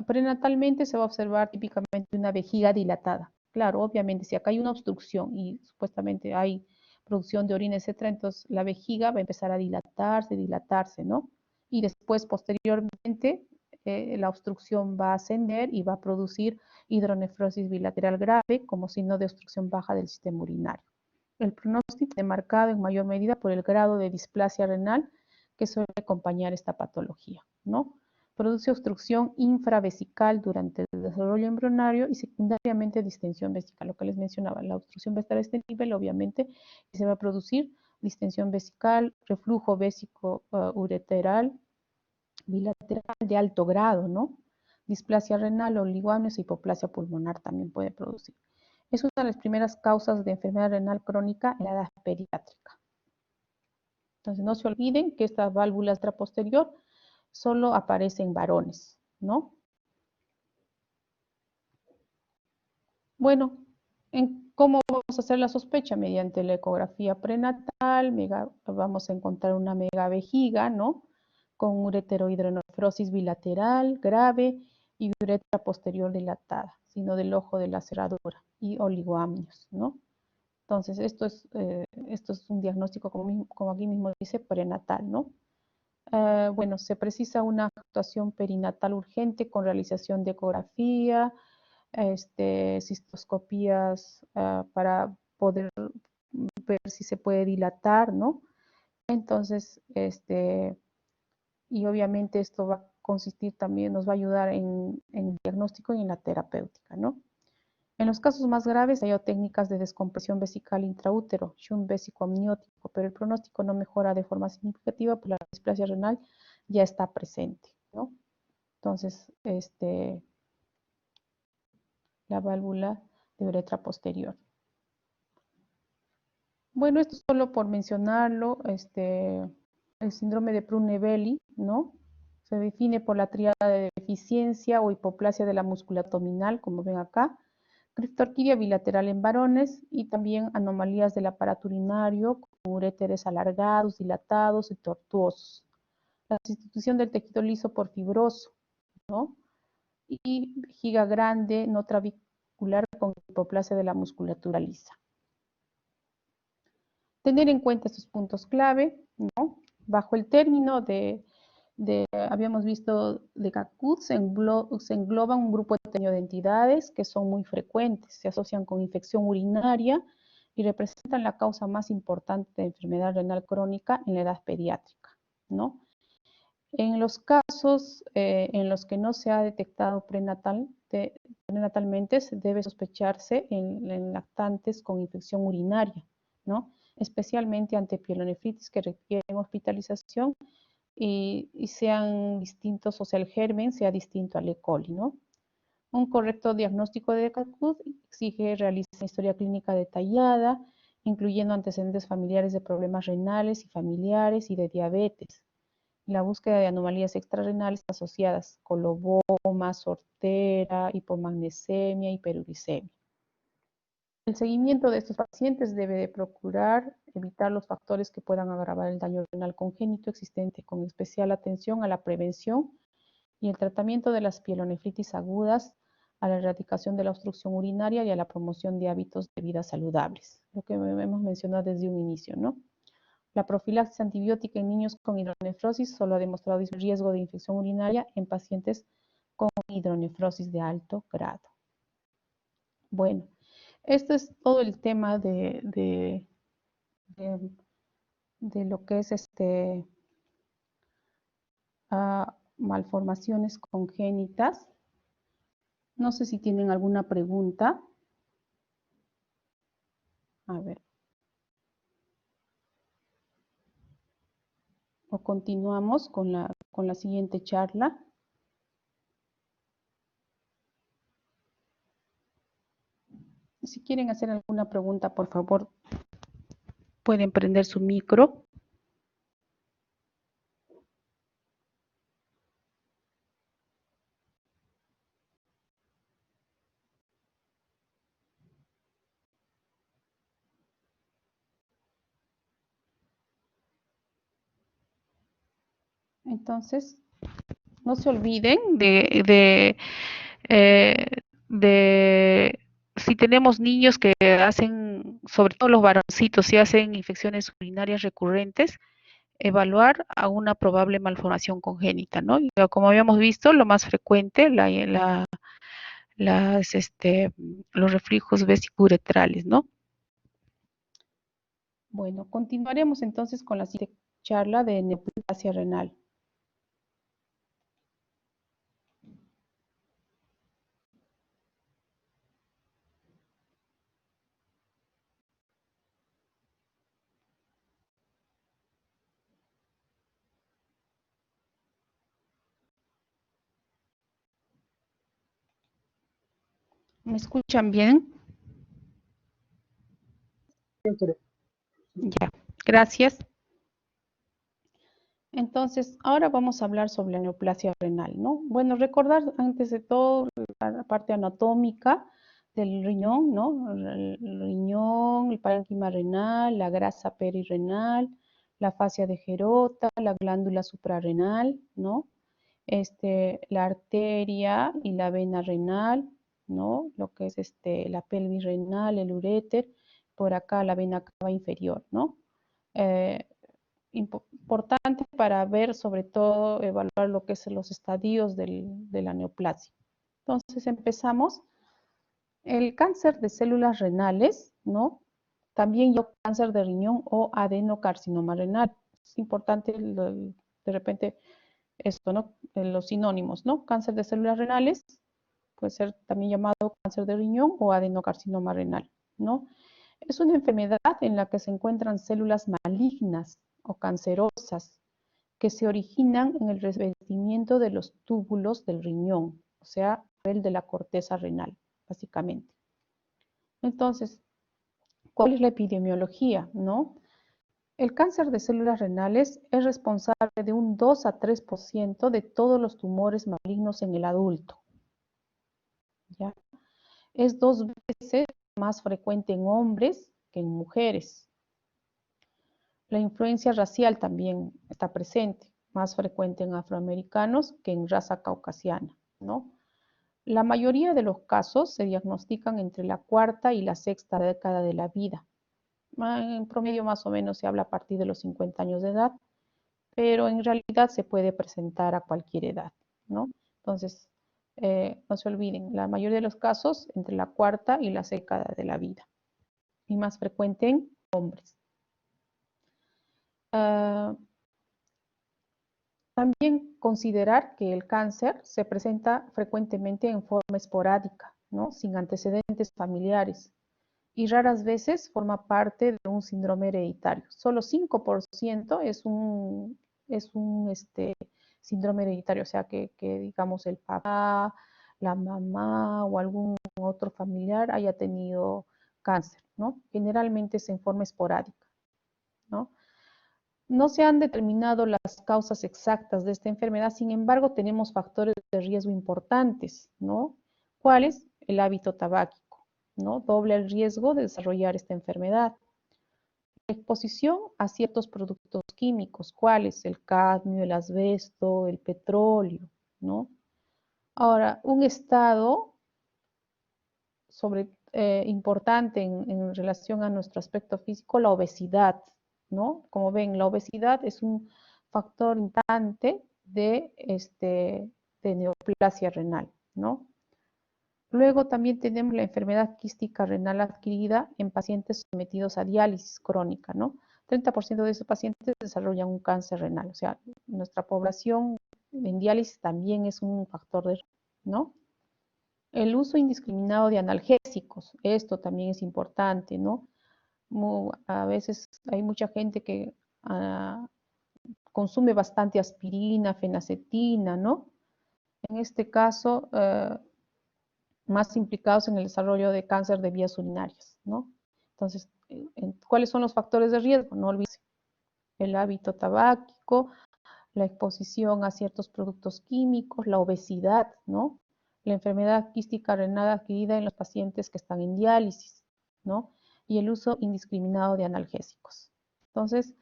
prenatalmente se va a observar típicamente una vejiga dilatada. Claro, obviamente, si acá hay una obstrucción y supuestamente hay producción de orina, etcétera, entonces la vejiga va a empezar a dilatarse, ¿no? Y después, posteriormente, la obstrucción va a ascender y va a producir hidronefrosis bilateral grave como signo de obstrucción baja del sistema urinario. El pronóstico es marcado en mayor medida por el grado de displasia renal que suele acompañar esta patología, ¿no? Produce obstrucción infravesical durante el desarrollo embrionario y secundariamente distensión vesical, lo que les mencionaba. La obstrucción va a estar a este nivel, obviamente, y se va a producir distensión vesical, reflujo vésico ureteral bilateral de alto grado, ¿no? Displasia renal, oligoamnios e hipoplasia pulmonar también puede producir. Es una de las primeras causas de enfermedad renal crónica en la edad pediátrica. Entonces, no se olviden que esta válvula extraposterior solo aparece en varones, ¿no? Bueno, ¿cómo vamos a hacer la sospecha? Mediante la ecografía prenatal, vamos a encontrar una megavejiga, ¿no? Con ureterohidronefrosis bilateral grave y uretra posterior dilatada, sino del ojo de la cerradura y oligoamnios, ¿no? Entonces, esto es un diagnóstico, como aquí mismo dice, prenatal, ¿no? Bueno, se precisa una actuación perinatal urgente con realización de ecografía, cistoscopías para poder ver si se puede dilatar, ¿no? Entonces, y obviamente esto va a consistir también, nos va a ayudar en el diagnóstico y en la terapéutica, ¿no? En los casos más graves hay técnicas de descompresión vesical intraútero, shunt vésico amniótico, pero el pronóstico no mejora de forma significativa, pues la displasia renal ya está presente, ¿no? Entonces, la válvula de uretra posterior. Bueno, esto solo por mencionarlo, el síndrome de Prunne-Belli, ¿no? Se define por la tríada de deficiencia o hipoplasia de la musculatura abdominal, como ven acá, criptorquidia bilateral en varones y también anomalías del aparato urinario, con uréteres alargados, dilatados y tortuosos. La sustitución del tejido liso por fibroso, ¿no? Y vejiga grande, no trabecular con hipoplasia de la musculatura lisa. Tener en cuenta estos puntos clave, ¿no? Bajo el término habíamos visto de CACUT, se engloba un grupo de entidades que son muy frecuentes, se asocian con infección urinaria y representan la causa más importante de enfermedad renal crónica en la edad pediátrica, ¿no? En los casos en los que no se ha detectado prenatalmente, se debe sospecharse en lactantes con infección urinaria, ¿no? Especialmente ante pielonefritis que requieren hospitalización y sean distintos, o sea, el germen sea distinto al E. coli, ¿no? Un correcto diagnóstico de CACUD exige realizar una historia clínica detallada, incluyendo antecedentes familiares de problemas renales y familiares y de diabetes. La búsqueda de anomalías extrarrenales asociadas, coloboma, sortera, hipomagnesemia, hiperuricemia. El seguimiento de estos pacientes debe de procurar evitar los factores que puedan agravar el daño renal congénito existente, con especial atención a la prevención y el tratamiento de las pielonefritis agudas, a la erradicación de la obstrucción urinaria y a la promoción de hábitos de vida saludables, lo que hemos mencionado desde un inicio, ¿no? La profilaxis antibiótica en niños con hidronefrosis solo ha demostrado riesgo de infección urinaria en pacientes con hidronefrosis de alto grado. Bueno, esto es todo el tema de lo que es malformaciones congénitas. No sé si tienen alguna pregunta. A ver. O continuamos con la siguiente charla. Si quieren hacer alguna pregunta, por favor, pueden prender su micro. Entonces, no se olviden de si tenemos niños que hacen, sobre todo los varoncitos, si hacen infecciones urinarias recurrentes, evaluar a una probable malformación congénita, ¿no? Y como habíamos visto, lo más frecuente, los reflujos vesicuretrales, ¿no? Bueno, continuaremos entonces con la siguiente charla de neoplasia renal. ¿Me escuchan bien? Ya, gracias. Entonces, ahora vamos a hablar sobre la neoplasia renal, ¿no? Bueno, recordar antes de todo la parte anatómica. del riñón, ¿no? El riñón, el parénquima renal, la grasa perirrenal, la fascia de Gerota, la glándula suprarrenal, ¿no? La arteria y la vena renal, ¿no? Lo que es la pelvis renal, el uréter, por acá la vena cava inferior, ¿no? Eh, Importante para ver, sobre todo, evaluar lo que son los estadios de la neoplasia. Entonces empezamos. El cáncer de células renales, ¿no? También yo cáncer de riñón o adenocarcinoma renal. Es importante de repente esto, ¿no? Los sinónimos, ¿no? Cáncer de células renales puede ser también llamado cáncer de riñón o adenocarcinoma renal, ¿no? Es una enfermedad en la que se encuentran células malignas o cancerosas que se originan en el revestimiento de los túbulos del riñón, o sea, el de la corteza renal, básicamente. Entonces, ¿cuál es la epidemiología, no? El cáncer de células renales es responsable de un 2 a 3% de todos los tumores malignos en el adulto, ¿ya? Es 2 veces más frecuente en hombres que en mujeres. La influencia racial también está presente, más frecuente en afroamericanos que en raza caucasiana, ¿no? La mayoría de los casos se diagnostican entre la cuarta y la sexta década de la vida. En promedio más o menos se habla a partir de los 50 años de edad, pero en realidad se puede presentar a cualquier edad, ¿no? Entonces, no se olviden, la mayoría de los casos entre la cuarta y la década de la vida, y más frecuente en hombres. También considerar que el cáncer se presenta frecuentemente en forma esporádica, ¿no? Sin antecedentes familiares, y raras veces forma parte de un síndrome hereditario. Solo 5% es un síndrome hereditario, o sea que digamos el papá, la mamá o algún otro familiar haya tenido cáncer, ¿no? Generalmente es en forma esporádica, ¿no? No se han determinado las causas exactas de esta enfermedad, sin embargo, tenemos factores de riesgo importantes, ¿no? ¿Cuáles? El hábito tabáquico, ¿no? Doble el riesgo de desarrollar esta enfermedad. La exposición a ciertos productos químicos, ¿cuáles? El cadmio, el asbesto, el petróleo, ¿no? Ahora, un estado importante en relación a nuestro aspecto físico, la obesidad, ¿no? Como ven, la obesidad es un factor importante de neoplasia renal, ¿no? Luego también tenemos la enfermedad quística renal adquirida en pacientes sometidos a diálisis crónica, ¿no? 30% de esos pacientes desarrollan un cáncer renal, o sea, nuestra población en diálisis también es un factor de, ¿no? El uso indiscriminado de analgésicos, esto también es importante, ¿no? A veces hay mucha gente que consume bastante aspirina, fenacetina, ¿no? En este caso, más implicados en el desarrollo de cáncer de vías urinarias, ¿no? Entonces, ¿cuáles son los factores de riesgo? No olviden el hábito tabáquico, la exposición a ciertos productos químicos, la obesidad, ¿no? La enfermedad quística renal adquirida en los pacientes que están en diálisis, ¿no? Y el uso indiscriminado de analgésicos. Entonces,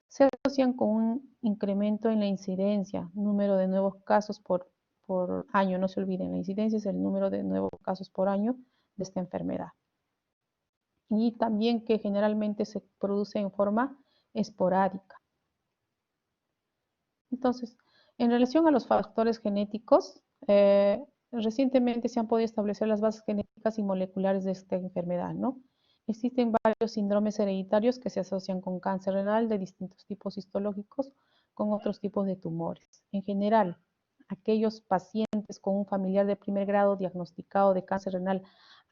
se asocian con un incremento en la incidencia, número de nuevos casos por año. No se olviden, la incidencia es el número de nuevos casos por año de esta enfermedad. Y también que generalmente se produce en forma esporádica. Entonces, en relación a los factores genéticos, recientemente se han podido establecer las bases genéticas y moleculares de esta enfermedad, ¿no? Existen varios síndromes hereditarios que se asocian con cáncer renal de distintos tipos histológicos con otros tipos de tumores. En general, aquellos pacientes con un familiar de primer grado diagnosticado de cáncer renal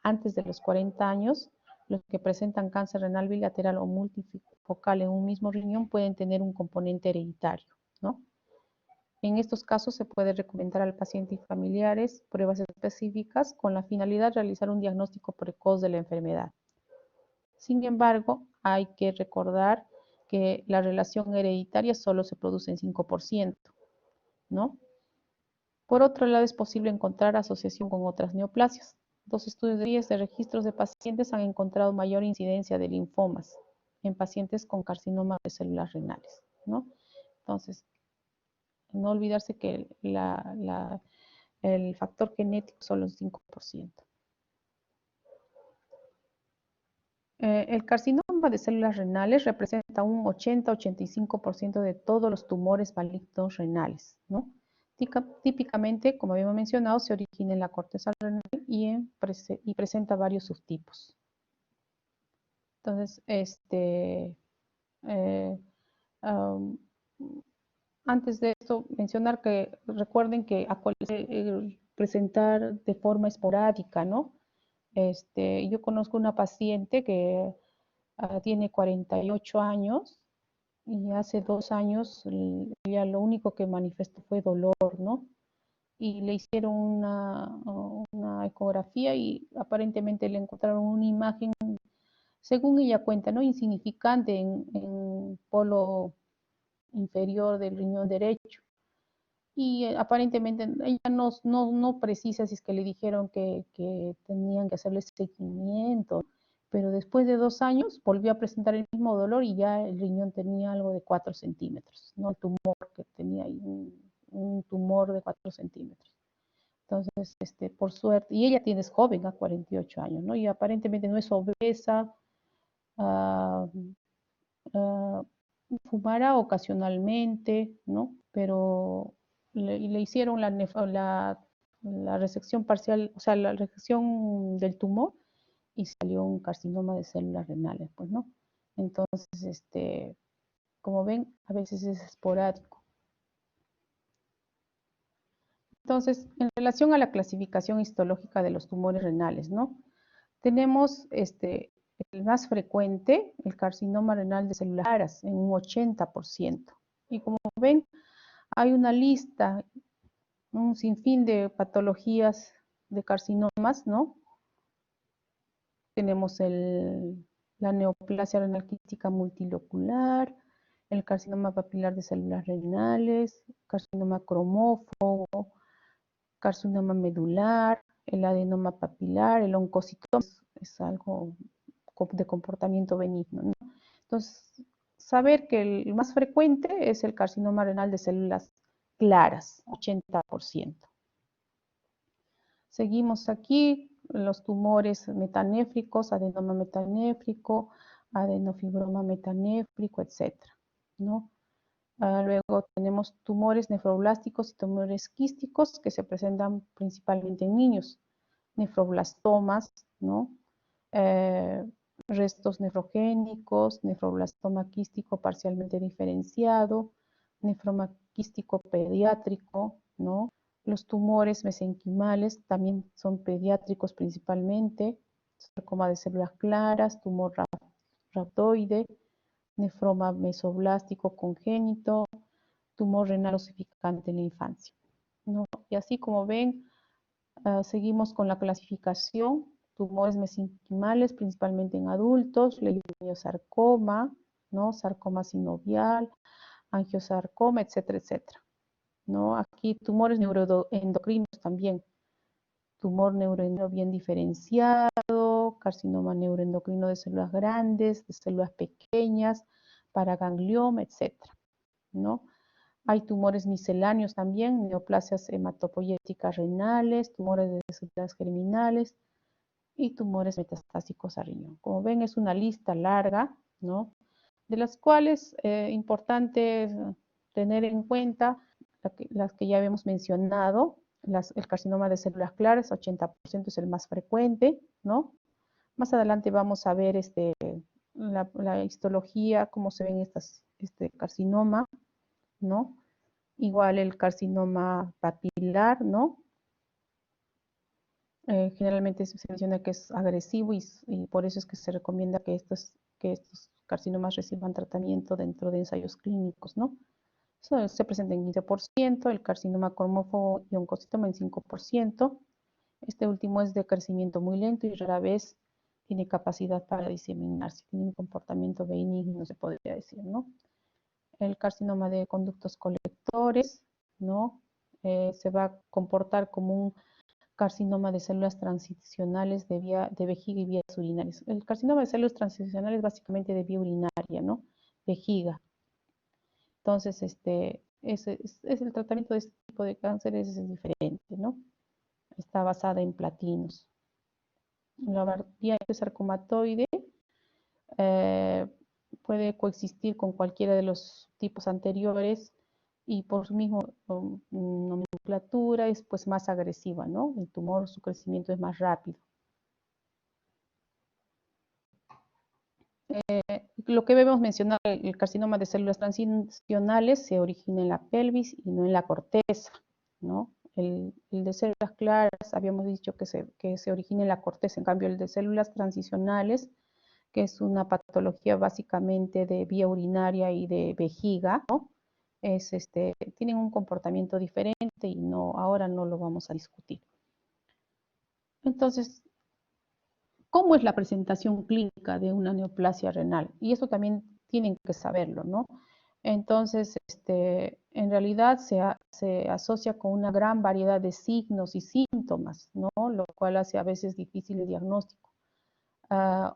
antes de los 40 años, los que presentan cáncer renal bilateral o multifocal en un mismo riñón pueden tener un componente hereditario, ¿no? En estos casos se puede recomendar al paciente y familiares pruebas específicas con la finalidad de realizar un diagnóstico precoz de la enfermedad. Sin embargo, hay que recordar que la relación hereditaria solo se produce en 5%, ¿no? Por otro lado, es posible encontrar asociación con otras neoplasias. Dos estudios de registros de pacientes han encontrado mayor incidencia de linfomas en pacientes con carcinoma de células renales, ¿no? Entonces, no olvidarse que el factor genético solo es 5%. El carcinoma de células renales representa un 80-85% de todos los tumores malignos renales, ¿no? Típicamente, como habíamos mencionado, se origina en la corteza renal y presenta varios subtipos. Entonces, um, antes de esto, mencionar que recuerden que presentar de forma esporádica, ¿no? Yo conozco una paciente que tiene 48 años y hace 2 años ella lo único que manifestó fue dolor, ¿no? Y le hicieron una ecografía y aparentemente le encontraron una imagen, según ella cuenta, ¿no? Insignificante en polo inferior del riñón derecho. Y aparentemente ella no precisa si es que le dijeron que tenían que hacerle seguimiento, pero después de 2 años volvió a presentar el mismo dolor y ya el riñón tenía algo de 4 centímetros, ¿no? El tumor que tenía ahí, un tumor de 4 centímetros. Entonces, por suerte, y ella es joven, a 48 años, ¿no? Y aparentemente no es obesa, uh, uh, fumará ocasionalmente, ¿no? Pero le hicieron la resección parcial, o sea, la resección del tumor y salió un carcinoma de células renales, pues, ¿no? Entonces, como ven, a veces es esporádico. Entonces, en relación a la clasificación histológica de los tumores renales, ¿no? Tenemos el más frecuente, el carcinoma renal de células claras, en un 80%. Y como ven, hay una lista, un sinfín de patologías de carcinomas, ¿no? Tenemos la neoplasia renal quística multilocular, el carcinoma papilar de células renales, carcinoma cromófobo, carcinoma medular, el adenoma papilar, el oncocitoma es algo de comportamiento benigno, ¿no? Entonces, saber que el más frecuente es el carcinoma renal de células claras, 80%. Seguimos aquí, los tumores metanéfricos, adenoma metanéfrico, adenofibroma metanéfrico, etc., ¿no? Luego tenemos tumores nefroblásticos y tumores quísticos que se presentan principalmente en niños, nefroblastomas, ¿no? Restos nefrogénicos, nefroblastoma quístico parcialmente diferenciado, nefroma quístico pediátrico, ¿no? Los tumores mesenquimales también son pediátricos principalmente, sarcoma de células claras, tumor rhabdoide, nefroma mesoblástico congénito, tumor renal osificante en la infancia, ¿no? Y así como ven, seguimos con la clasificación, tumores mesenquimales principalmente en adultos, leiomyosarcoma, ¿no? Sarcoma sinovial, angiosarcoma, etcétera, etcétera, ¿no? Aquí tumores neuroendocrinos también, tumor neuroendocrino bien diferenciado, carcinoma neuroendocrino de células grandes, de células pequeñas, paraganglioma, etcétera, ¿no? Hay tumores misceláneos también, neoplasias hematopoyéticas renales, tumores de células germinales y tumores metastásicos a riñón. Como ven, es una lista larga, ¿no? De las cuales importante tener en cuenta las que ya habíamos mencionado, el carcinoma de células claras, 80% es el más frecuente, ¿no? Más adelante vamos a ver la histología, cómo se ven este carcinoma, ¿no? Igual el carcinoma papilar, ¿no? Generalmente se menciona que es agresivo y por eso es que se recomienda que estos carcinomas reciban tratamiento dentro de ensayos clínicos, ¿no? Eso se presenta en 15%, el carcinoma cromófobo y oncocitoma en 5%. Este último es de crecimiento muy lento y rara vez tiene capacidad para diseminarse, tiene un comportamiento benigno, se podría decir, ¿no? El carcinoma de conductos colectores, ¿no? Se va a comportar como un carcinoma de células transicionales de vejiga y vías urinarias. El carcinoma de células transicionales básicamente de vía urinaria, ¿no? Vejiga. Entonces, es el tratamiento de este tipo de cánceres es diferente, ¿no? Está basada en platinos. La variante sarcomatoide eh, puede coexistir con cualquiera de los tipos anteriores y por su misma nomenclatura es pues más agresiva, ¿no? El tumor, su crecimiento es más rápido. Lo que debemos mencionar, el carcinoma de células transicionales se origina en la pelvis y no en la corteza, ¿no? El de células claras, habíamos dicho que se origina en la corteza, en cambio el de células transicionales, que es una patología básicamente de vía urinaria y de vejiga, ¿no? Tienen un comportamiento diferente y ahora no lo vamos a discutir. Entonces, ¿cómo es la presentación clínica de una neoplasia renal? Y eso también tienen que saberlo, ¿no? Entonces, en realidad se asocia con una gran variedad de signos y síntomas, ¿no? Lo cual hace a veces difícil el diagnóstico.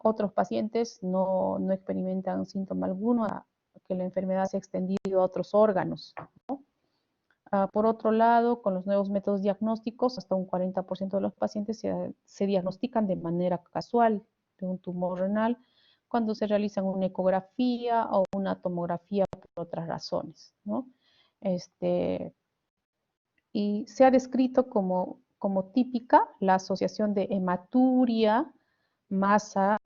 Otros pacientes no experimentan síntoma alguno, que la enfermedad se ha extendido a otros órganos, ¿no? Por otro lado, con los nuevos métodos diagnósticos, hasta un 40% de los pacientes se diagnostican de manera casual de un tumor renal cuando se realizan una ecografía o una tomografía por otras razones, ¿no? Y se ha descrito como típica la asociación de hematuria, masa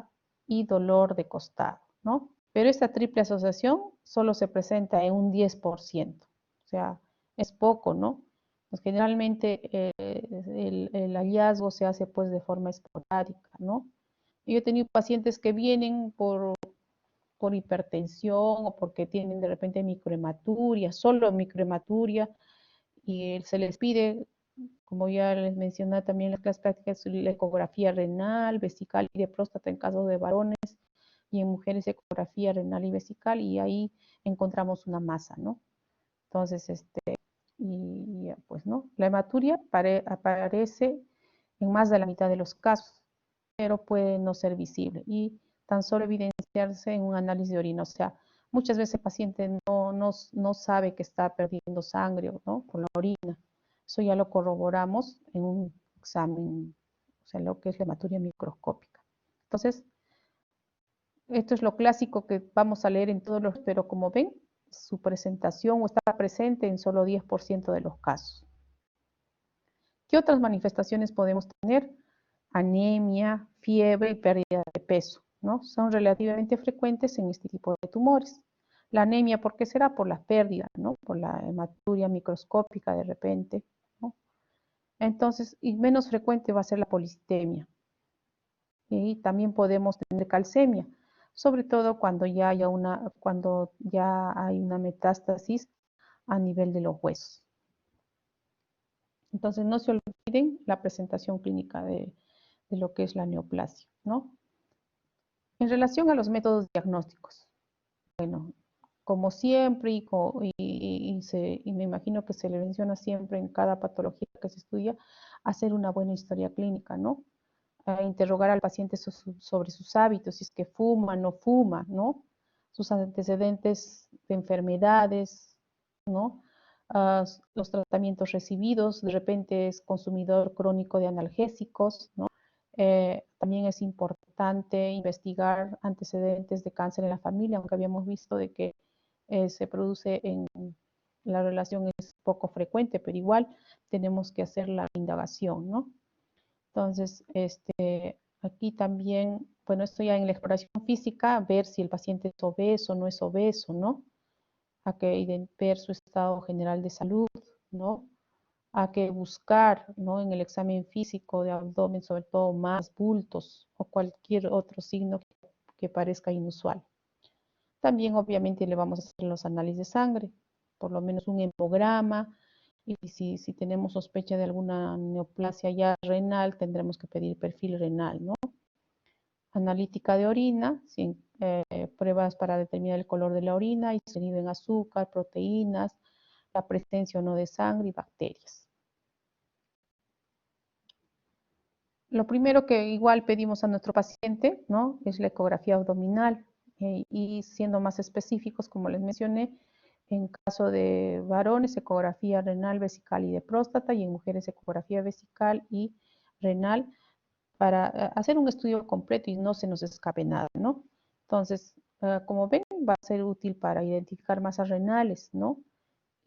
y dolor de costado, ¿no? Pero esta triple asociación solo se presenta en un 10%, o sea, es poco, ¿no? Pues generalmente el hallazgo se hace pues de forma esporádica, ¿no? Yo he tenido pacientes que vienen por hipertensión o porque tienen de repente microhematuria, solo microhematuria, y se les pide, como ya les mencioné también en las clases prácticas, la ecografía renal, vesical y de próstata en caso de varones, y en mujeres ecografía renal y vesical, y ahí encontramos una masa, ¿no? Entonces, pues, ¿no? La hematuria aparece en más de la mitad de los casos, pero puede no ser visible y tan solo evidenciarse en un análisis de orina. O sea, muchas veces el paciente no sabe que está perdiendo sangre, ¿no? Por la orina. Eso ya lo corroboramos en un examen, o sea, lo que es la hematuria microscópica. Entonces, esto es lo clásico que vamos a leer en todos los, pero como ven, su presentación está presente en solo 10% de los casos. ¿Qué otras manifestaciones podemos tener? Anemia, fiebre y pérdida de peso, ¿no? Son relativamente frecuentes en este tipo de tumores. La anemia, ¿por qué será? Por la pérdida, ¿no? Por la hematuria microscópica de repente, ¿no? Entonces, y menos frecuente va a ser la policitemia. Y también podemos tener calcemia, sobre todo cuando ya hay una metástasis a nivel de los huesos. Entonces, no se olviden la presentación clínica de lo que es la neoplasia, ¿no? En relación a los métodos diagnósticos, bueno, como siempre, y me imagino que se le menciona siempre en cada patología que se estudia, hacer una buena historia clínica, ¿no? Interrogar al paciente sobre sus hábitos, si es que fuma, no fuma, ¿no? Sus antecedentes de enfermedades, ¿no? Los tratamientos recibidos, de repente es consumidor crónico de analgésicos, ¿no? También es importante investigar antecedentes de cáncer en la familia, aunque habíamos visto de que se produce la relación es poco frecuente, pero igual tenemos que hacer la indagación, ¿no? Entonces, aquí también, bueno, esto ya en la exploración física, ver si el paciente es obeso o no es obeso, ¿no? A que ver su estado general de salud, ¿no? A que buscar, ¿no? En el examen físico de abdomen, sobre todo más bultos o cualquier otro signo que parezca inusual. También, obviamente, le vamos a hacer los análisis de sangre, por lo menos un hemograma, y si tenemos sospecha de alguna neoplasia ya renal, tendremos que pedir perfil renal, ¿no? Analítica de orina, pruebas para determinar el color de la orina, y contenido en azúcar, proteínas, la presencia o no de sangre y bacterias. Lo primero que igual pedimos a nuestro paciente, ¿no? Es la ecografía abdominal y siendo más específicos, como les mencioné, en caso de varones, ecografía renal, vesical y de próstata, y en mujeres, ecografía vesical y renal, para hacer un estudio completo y no se nos escape nada, ¿no? Entonces, como ven, va a ser útil para identificar masas renales, ¿no?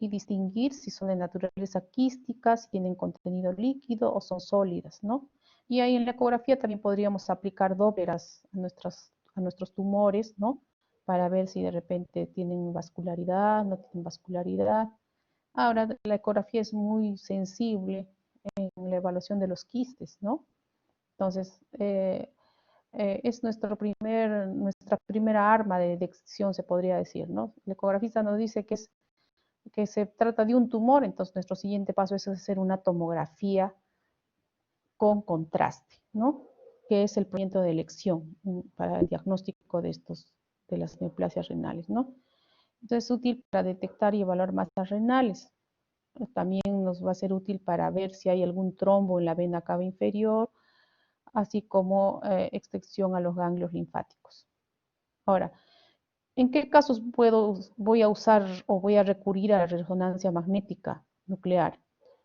Y distinguir si son de naturaleza quística, si tienen contenido líquido o son sólidas, ¿no? Y ahí en la ecografía también podríamos aplicar dopleras a nuestros tumores, ¿no? Para ver si de repente tienen vascularidad, no tienen vascularidad. Ahora, la ecografía es muy sensible en la evaluación de los quistes, ¿no? Entonces, es nuestra primera arma de detección, se podría decir, ¿no? El ecografista nos dice que se trata de un tumor, entonces nuestro siguiente paso es hacer una tomografía con contraste, ¿no? Que es el procedimiento de elección para el diagnóstico de las neoplasias renales, ¿no? Entonces es útil para detectar y evaluar masas renales. También nos va a ser útil para ver si hay algún trombo en la vena cava inferior, así como extensión a los ganglios linfáticos. Ahora, ¿en qué casos voy a usar o voy a recurrir a la resonancia magnética nuclear?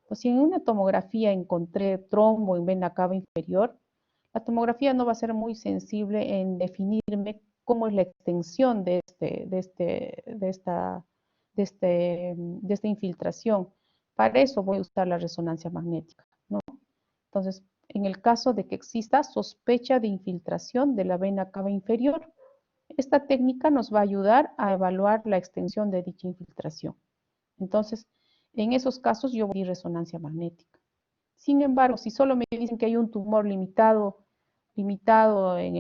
Pues si en una tomografía encontré trombo en vena cava inferior, la tomografía no va a ser muy sensible en definirme cómo es la extensión de esta infiltración. Para eso voy a usar la resonancia magnética, ¿no? Entonces, en el caso de que exista sospecha de infiltración de la vena cava inferior, esta técnica nos va a ayudar a evaluar la extensión de dicha infiltración. Entonces, en esos casos yo voy a resonancia magnética. Sin embargo, si solo me dicen que hay un tumor limitado en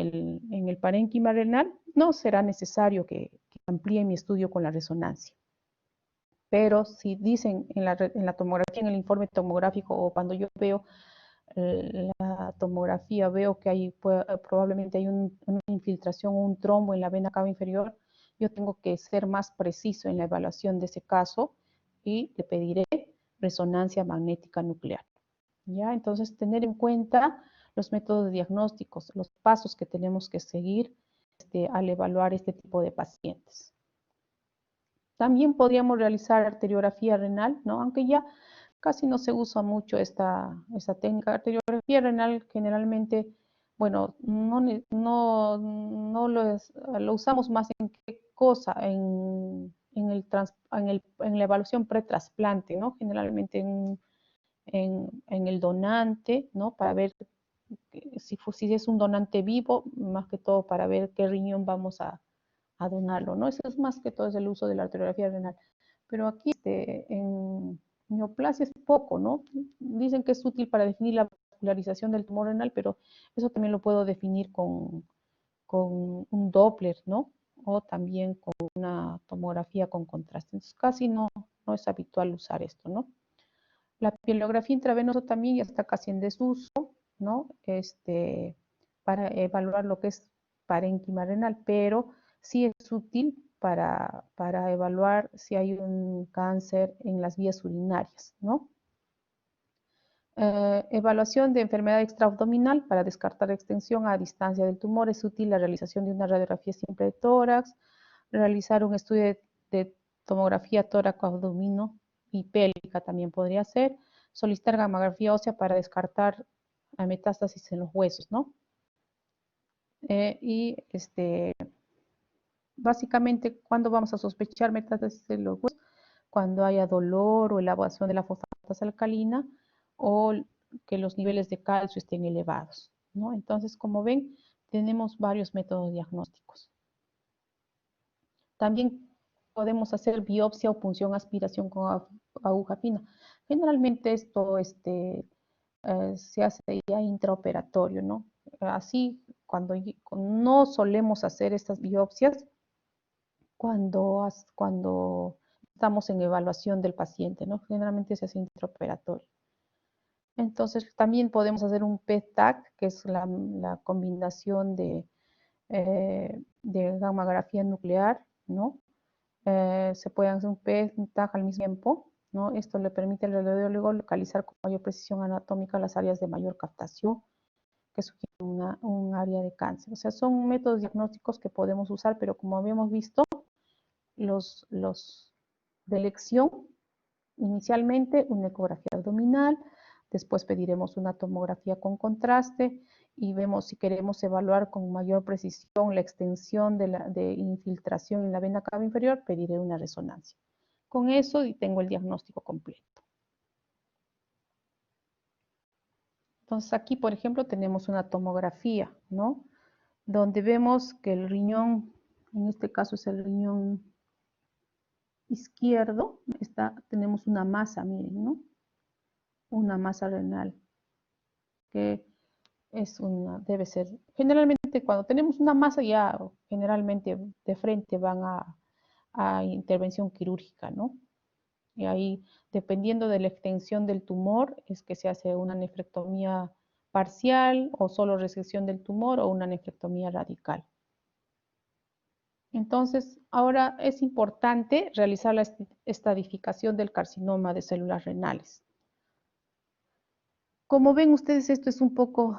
el parénquima renal, no será necesario que amplíe mi estudio con la resonancia. Pero si dicen en la tomografía, en el informe tomográfico o cuando yo veo la tomografía, veo que probablemente hay una infiltración o un trombo en la vena cava inferior, yo tengo que ser más preciso en la evaluación de ese caso y le pediré resonancia magnética nuclear. ¿Ya? Entonces, tener en cuenta los métodos diagnósticos, los pasos que tenemos que seguir al evaluar este tipo de pacientes. También podríamos realizar arteriografía renal, ¿no? Aunque ya casi no se usa mucho esta técnica. Arteriografía renal generalmente, bueno, no lo usamos más en qué cosa, en la evaluación pretrasplante, ¿no? Generalmente en el donante, ¿no? Para ver si es un donante vivo, más que todo para ver qué riñón vamos a donarlo, ¿no? Eso es más que todo es el uso de la arteriografía renal. Pero aquí en neoplasia es poco, ¿no? Dicen que es útil para definir la vascularización del tumor renal, pero eso también lo puedo definir con un Doppler, ¿no? O también con una tomografía con contraste. Entonces casi no es habitual usar esto, ¿no? La pielografía intravenosa también ya está casi en desuso, ¿no? Para evaluar lo que es parénquima renal, pero sí es útil para evaluar si hay un cáncer en las vías urinarias, ¿no? Evaluación de enfermedad extraabdominal para descartar extensión a distancia del tumor. Es útil la realización de una radiografía simple de tórax, realizar un estudio de tomografía tóraco-abdomino y pélvica también podría ser, solicitar gamografía ósea para descartar metástasis en los huesos, ¿no? Y básicamente, ¿cuándo vamos a sospechar metástasis en los huesos? Cuando haya dolor o elevación de la fosfatasa alcalina o que los niveles de calcio estén elevados, ¿no? Entonces, como ven, tenemos varios métodos diagnósticos. También podemos hacer biopsia o punción aspiración con aguja fina. Generalmente esto se hace ya intraoperatorio, ¿no? Así, no solemos hacer estas biopsias cuando estamos en evaluación del paciente, ¿no? Generalmente se hace intraoperatorio. Entonces, también podemos hacer un PET-TAC, que es la combinación de gammagrafía nuclear, ¿no? Se puede hacer un PET-TAC al mismo tiempo, ¿no? Esto le permite al radiólogo localizar con mayor precisión anatómica las áreas de mayor captación que sugieren un área de cáncer. O sea, son métodos diagnósticos que podemos usar, pero como habíamos visto, los de elección, inicialmente una ecografía abdominal, después pediremos una tomografía con contraste y vemos si queremos evaluar con mayor precisión la extensión de infiltración en la vena cava inferior, pediré una resonancia. Con eso tengo el diagnóstico completo. Entonces aquí, por ejemplo, tenemos una tomografía, ¿no? Donde vemos que el riñón, en este caso es el riñón izquierdo, tenemos una masa, miren, ¿no? Una masa renal, que debe ser, generalmente cuando tenemos una masa ya, generalmente de frente van a intervención quirúrgica, ¿no? Y ahí, dependiendo de la extensión del tumor, es que se hace una nefrectomía parcial o solo resección del tumor o una nefrectomía radical. Entonces, ahora es importante realizar la estadificación del carcinoma de células renales. Como ven ustedes, esto es un poco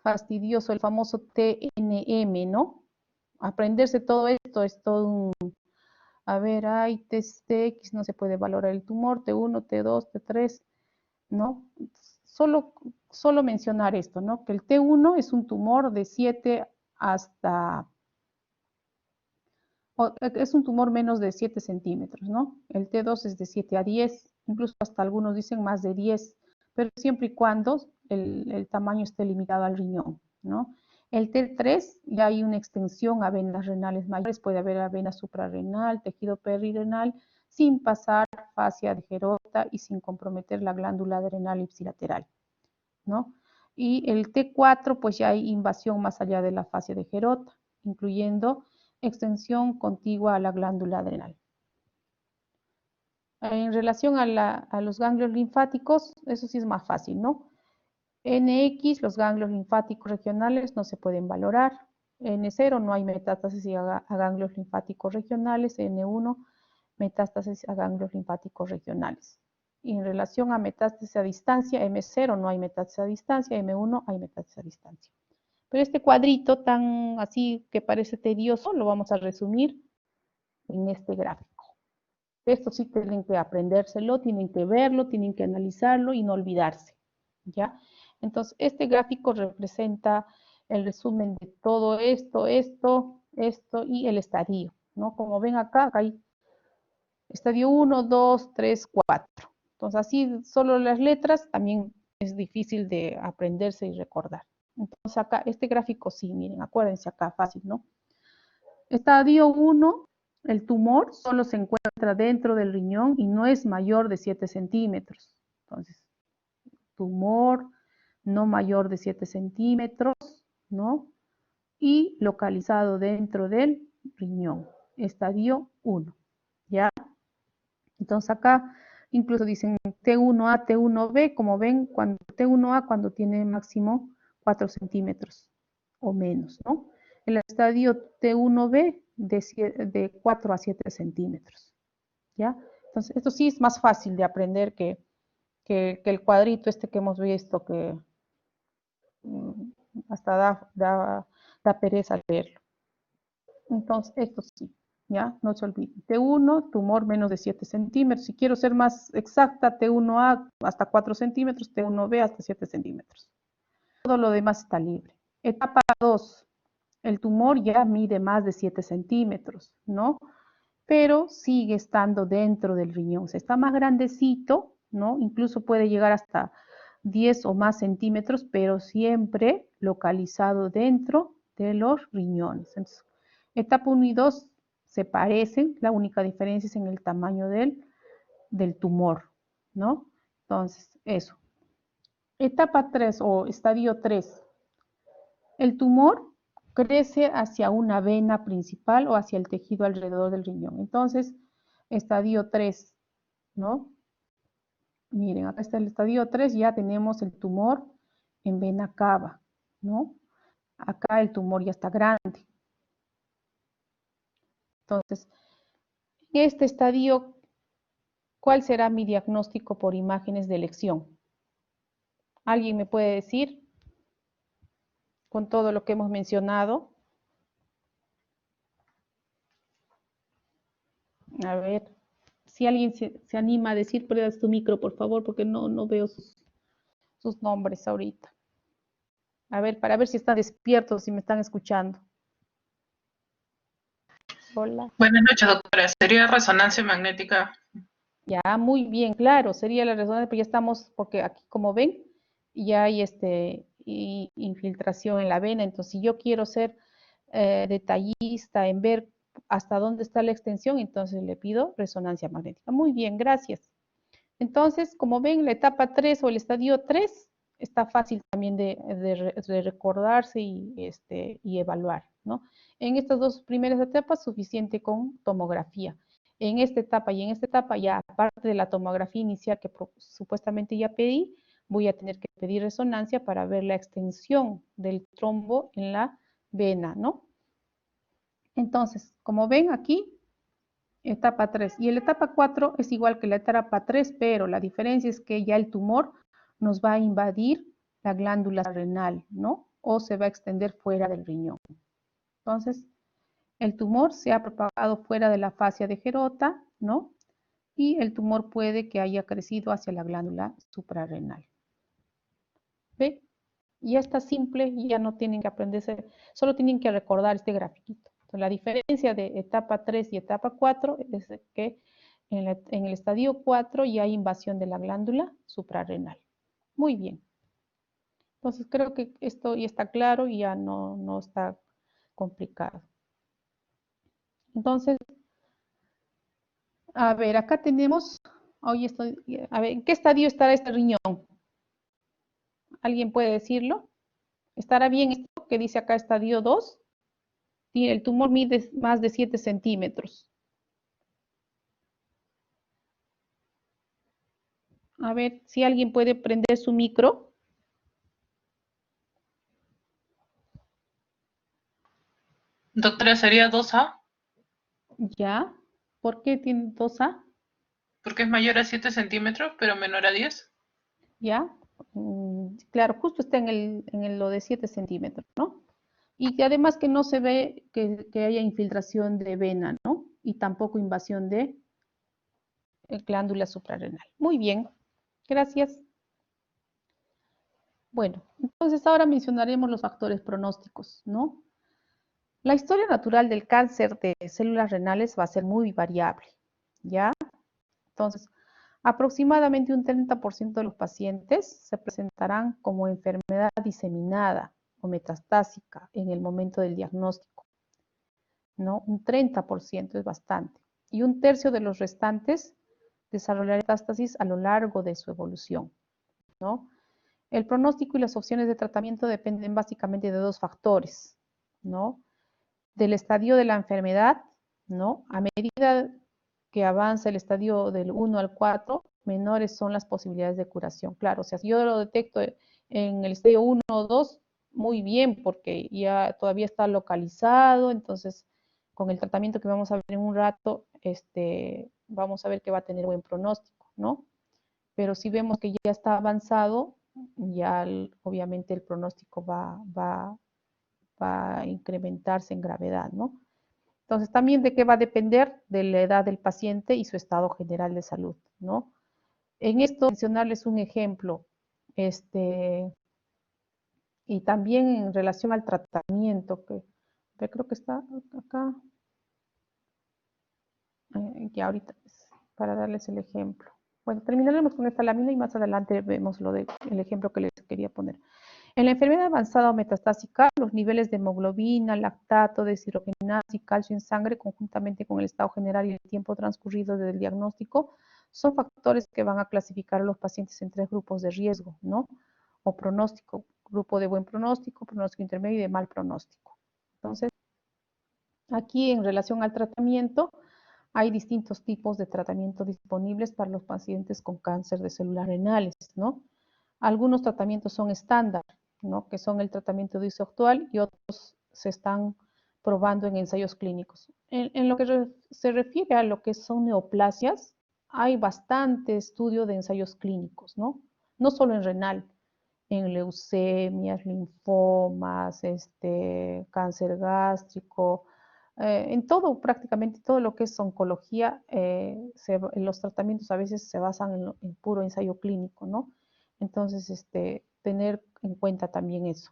fastidioso, el famoso TNM, ¿no? Aprenderse todo esto es todo un... A ver, hay test X, no se puede valorar el tumor, T1, T2, T3, ¿no? Solo mencionar esto, ¿no? Que el T1 es un tumor de 7 hasta... Es un tumor menos de 7 centímetros, ¿no? El T2 es de 7 a 10, incluso hasta algunos dicen más de 10, pero siempre y cuando el tamaño esté limitado al riñón, ¿no? El T3 ya hay una extensión a venas renales mayores, puede haber a vena suprarrenal, tejido perirenal, sin pasar fascia de Gerota y sin comprometer la glándula adrenal ipsilateral, ¿no? Y el T4, pues ya hay invasión más allá de la fascia de Gerota, incluyendo extensión contigua a la glándula adrenal. En relación a los ganglios linfáticos, eso sí es más fácil, ¿no? NX, los ganglios linfáticos regionales no se pueden valorar. N0, no hay metástasis a ganglios linfáticos regionales. N1, metástasis a ganglios linfáticos regionales. Y en relación a metástasis a distancia, M0 no hay metástasis a distancia, M1 hay metástasis a distancia. Pero este cuadrito tan así que parece tedioso, lo vamos a resumir en este gráfico. Esto sí tienen que aprendérselo, tienen que verlo, tienen que analizarlo y no olvidarse, ¿ya? Entonces, este gráfico representa el resumen de todo esto y el estadio, ¿no? Como ven acá hay estadio 1, 2, 3, 4. Entonces, así solo las letras también es difícil de aprenderse y recordar. Entonces, acá, este gráfico sí, miren, acuérdense acá, fácil, ¿no? Estadio 1, el tumor solo se encuentra dentro del riñón y no es mayor de 7 centímetros. Entonces, tumor no mayor de 7 centímetros, ¿no? Y localizado dentro del riñón. Estadio 1, ¿ya? Entonces acá incluso dicen T1A, T1B, como ven, cuando T1A cuando tiene máximo 4 centímetros o menos, ¿no? El estadio T1B de 4 a 7 centímetros, ¿ya? Entonces, esto sí es más fácil de aprender que el cuadrito este que hemos visto, que hasta da pereza leerlo. Entonces, esto sí, ¿ya? No se olviden. T1, tumor menos de 7 centímetros. Si quiero ser más exacta, T1A hasta 4 centímetros, T1B hasta 7 centímetros. Todo lo demás está libre. Etapa 2. El tumor ya mide más de 7 centímetros, ¿no? Pero sigue estando dentro del riñón. O sea, está más grandecito, ¿no? Incluso puede llegar hasta 10 o más centímetros, pero siempre localizado dentro de los riñones. Entonces, etapa 1 y 2 se parecen, la única diferencia es en el tamaño del tumor, ¿no? Entonces, eso. Etapa 3 o estadio 3. El tumor crece hacia una vena principal o hacia el tejido alrededor del riñón. Entonces, estadio 3, ¿no? Miren, acá está el estadio 3, ya tenemos el tumor en vena cava, ¿no? Acá el tumor ya está grande. Entonces, en este estadio, ¿cuál será mi diagnóstico por imágenes de elección? ¿Alguien me puede decir? con todo lo que hemos mencionado. A ver, si alguien se anima a decir, pruebas tu micro, por favor, porque no veo sus nombres ahorita. A ver, para ver si están despiertos, si me están escuchando. Hola. Buenas noches, doctora. ¿Sería resonancia magnética? Ya, muy bien, claro, sería la resonancia, pero ya estamos, porque aquí como ven, ya hay infiltración en la vena, entonces si yo quiero ser detallista en ver hasta dónde está la extensión, entonces le pido resonancia magnética. Muy bien, gracias. Entonces, como ven, la etapa 3 o el estadio 3 está fácil también de recordarse y evaluar, ¿no? En estas dos primeras etapas, suficiente con tomografía. En esta etapa y en esta etapa, ya aparte de la tomografía inicial que supuestamente ya pedí, voy a tener que pedir resonancia para ver la extensión del trombo en la vena, ¿no? Entonces, como ven aquí, etapa 3. Y la etapa 4 es igual que la etapa 3, pero la diferencia es que ya el tumor nos va a invadir la glándula renal, ¿no? O se va a extender fuera del riñón. Entonces, el tumor se ha propagado fuera de la fascia de Gerota, ¿no? Y el tumor puede que haya crecido hacia la glándula suprarrenal. ¿Ve? Ya está simple, ya no tienen que aprenderse, solo tienen que recordar este grafiquito. Entonces, la diferencia de etapa 3 y etapa 4 es que en el estadio 4 ya hay invasión de la glándula suprarrenal. Muy bien. Entonces creo que esto ya está claro y ya no está complicado. Entonces, a ver, acá tenemos, hoy estoy, a ver, ¿en qué estadio estará este riñón? ¿Alguien puede decirlo? ¿Estará bien esto que dice acá estadio 2? Sí, el tumor mide más de 7 centímetros. A ver si alguien puede prender su micro. Doctora, ¿sería 2A? Ya. ¿Por qué tiene 2A? Porque es mayor a 7 centímetros, pero menor a 10. Ya. Claro, justo está en lo de 7 centímetros, ¿no? Y que además que no se ve que haya infiltración de vena, ¿no? Y tampoco invasión de glándula suprarrenal. Muy bien. Gracias. Bueno, entonces ahora mencionaremos los factores pronósticos, ¿no? La historia natural del cáncer de células renales va a ser muy variable, ¿ya? Entonces, aproximadamente un 30% de los pacientes se presentarán como enfermedad diseminada o metastásica en el momento del diagnóstico, ¿no? Un 30% es bastante. Y un tercio de los restantes desarrollarán metástasis a lo largo de su evolución, ¿no? El pronóstico y las opciones de tratamiento dependen básicamente de dos factores, ¿no? Del estadio de la enfermedad, ¿no? A medida que avanza el estadio del 1 al 4, menores son las posibilidades de curación. Claro, o sea, si yo lo detecto en el estadio 1 o 2, muy bien, porque ya todavía está localizado, entonces con el tratamiento que vamos a ver en un rato, vamos a ver que va a tener buen pronóstico, ¿no? Pero si vemos que ya está avanzado, ya obviamente el pronóstico va a incrementarse en gravedad, ¿no? Entonces, también de qué va a depender de la edad del paciente y su estado general de salud, ¿no? En esto, mencionarles un ejemplo, y también en relación al tratamiento, que creo que está acá, ya ahorita, para darles el ejemplo. Bueno, terminaremos con esta lámina y más adelante vemos el ejemplo que les quería poner. En la enfermedad avanzada o metastásica, los niveles de hemoglobina, lactato, deshidrogenasa y calcio en sangre, conjuntamente con el estado general y el tiempo transcurrido desde el diagnóstico, son factores que van a clasificar a los pacientes en tres grupos de riesgo, ¿no? O pronóstico, grupo de buen pronóstico, pronóstico intermedio y de mal pronóstico. Entonces, aquí en relación al tratamiento, hay distintos tipos de tratamiento disponibles para los pacientes con cáncer de células renales, ¿no? Algunos tratamientos son estándar, ¿no? Que son el tratamiento de uso actual y otros se están probando en ensayos clínicos. En lo que se refiere a lo que son neoplasias, hay bastante estudio de ensayos clínicos, ¿no? No solo en renal, en leucemias, linfomas, cáncer gástrico, en todo, prácticamente todo lo que es oncología, los tratamientos a veces se basan en puro ensayo clínico, ¿no? Entonces, tener en cuenta también eso.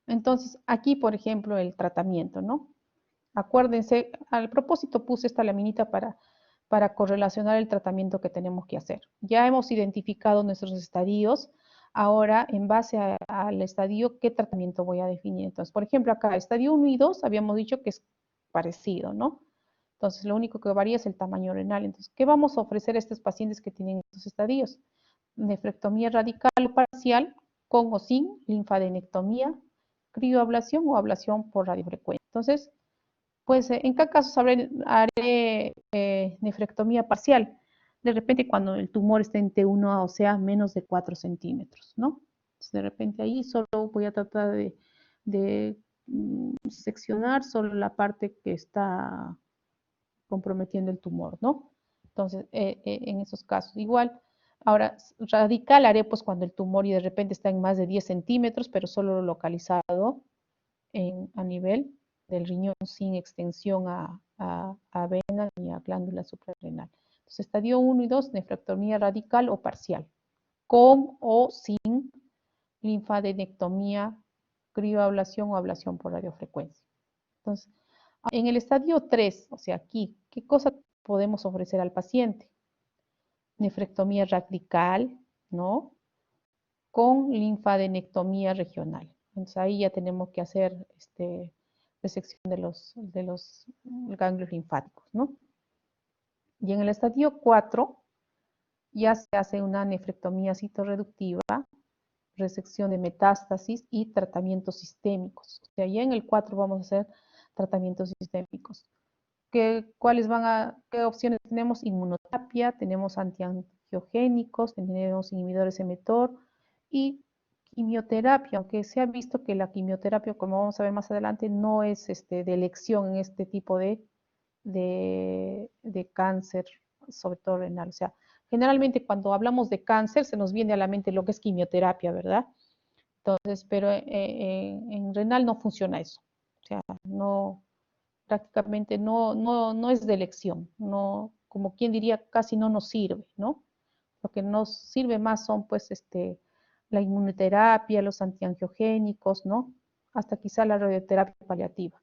Entonces, aquí, por ejemplo, el tratamiento, ¿no? Acuérdense, al propósito puse esta laminita para correlacionar el tratamiento que tenemos que hacer. Ya hemos identificado nuestros estadios. Ahora, en base al estadio, ¿qué tratamiento voy a definir? Entonces, por ejemplo, acá, estadio 1 y 2, habíamos dicho que es parecido, ¿no? Entonces, lo único que varía es el tamaño renal. Entonces, ¿qué vamos a ofrecer a estos pacientes que tienen estos estadios? Nefrectomía radical o parcial, con o sin linfadenectomía, crioablación o ablación por radiofrecuencia. Entonces, pues, ¿en qué casos haré nefrectomía parcial? De repente cuando el tumor está en T1A, o sea, menos de 4 centímetros, ¿no? Entonces, de repente ahí solo voy a tratar de seccionar solo la parte que está comprometiendo el tumor, ¿no? Entonces, en esos casos, igual. Ahora, radical haré pues cuando el tumor y de repente está en más de 10 centímetros, pero solo localizado a nivel del riñón sin extensión a vena ni a glándula suprarrenal. Entonces, estadio 1 y 2, nefrectomía radical o parcial, con o sin linfadenectomía, crioablación o ablación por radiofrecuencia. Entonces, en el estadio 3, o sea, aquí, ¿qué cosa podemos ofrecer al paciente? Nefrectomía radical, ¿no? Con linfadenectomía regional. Entonces ahí ya tenemos que hacer resección de los ganglios linfáticos, ¿no? Y en el estadio 4 ya se hace una nefrectomía citorreductiva, resección de metástasis y tratamientos sistémicos. O sea, ya en el 4 vamos a hacer tratamientos sistémicos. ¿Qué opciones tenemos? Inmunoterapia, tenemos antiangiogénicos, tenemos inhibidores de mTOR y quimioterapia, aunque se ha visto que la quimioterapia, como vamos a ver más adelante, no es de elección en este tipo de cáncer, sobre todo renal. O sea, generalmente cuando hablamos de cáncer se nos viene a la mente lo que es quimioterapia, ¿verdad? Entonces, pero en renal no funciona eso. O sea, no, prácticamente no es de elección, no, como quien diría, casi no nos sirve, ¿no? Lo que nos sirve más son, pues, la inmunoterapia, los antiangiogénicos, ¿no? Hasta quizá la radioterapia paliativa.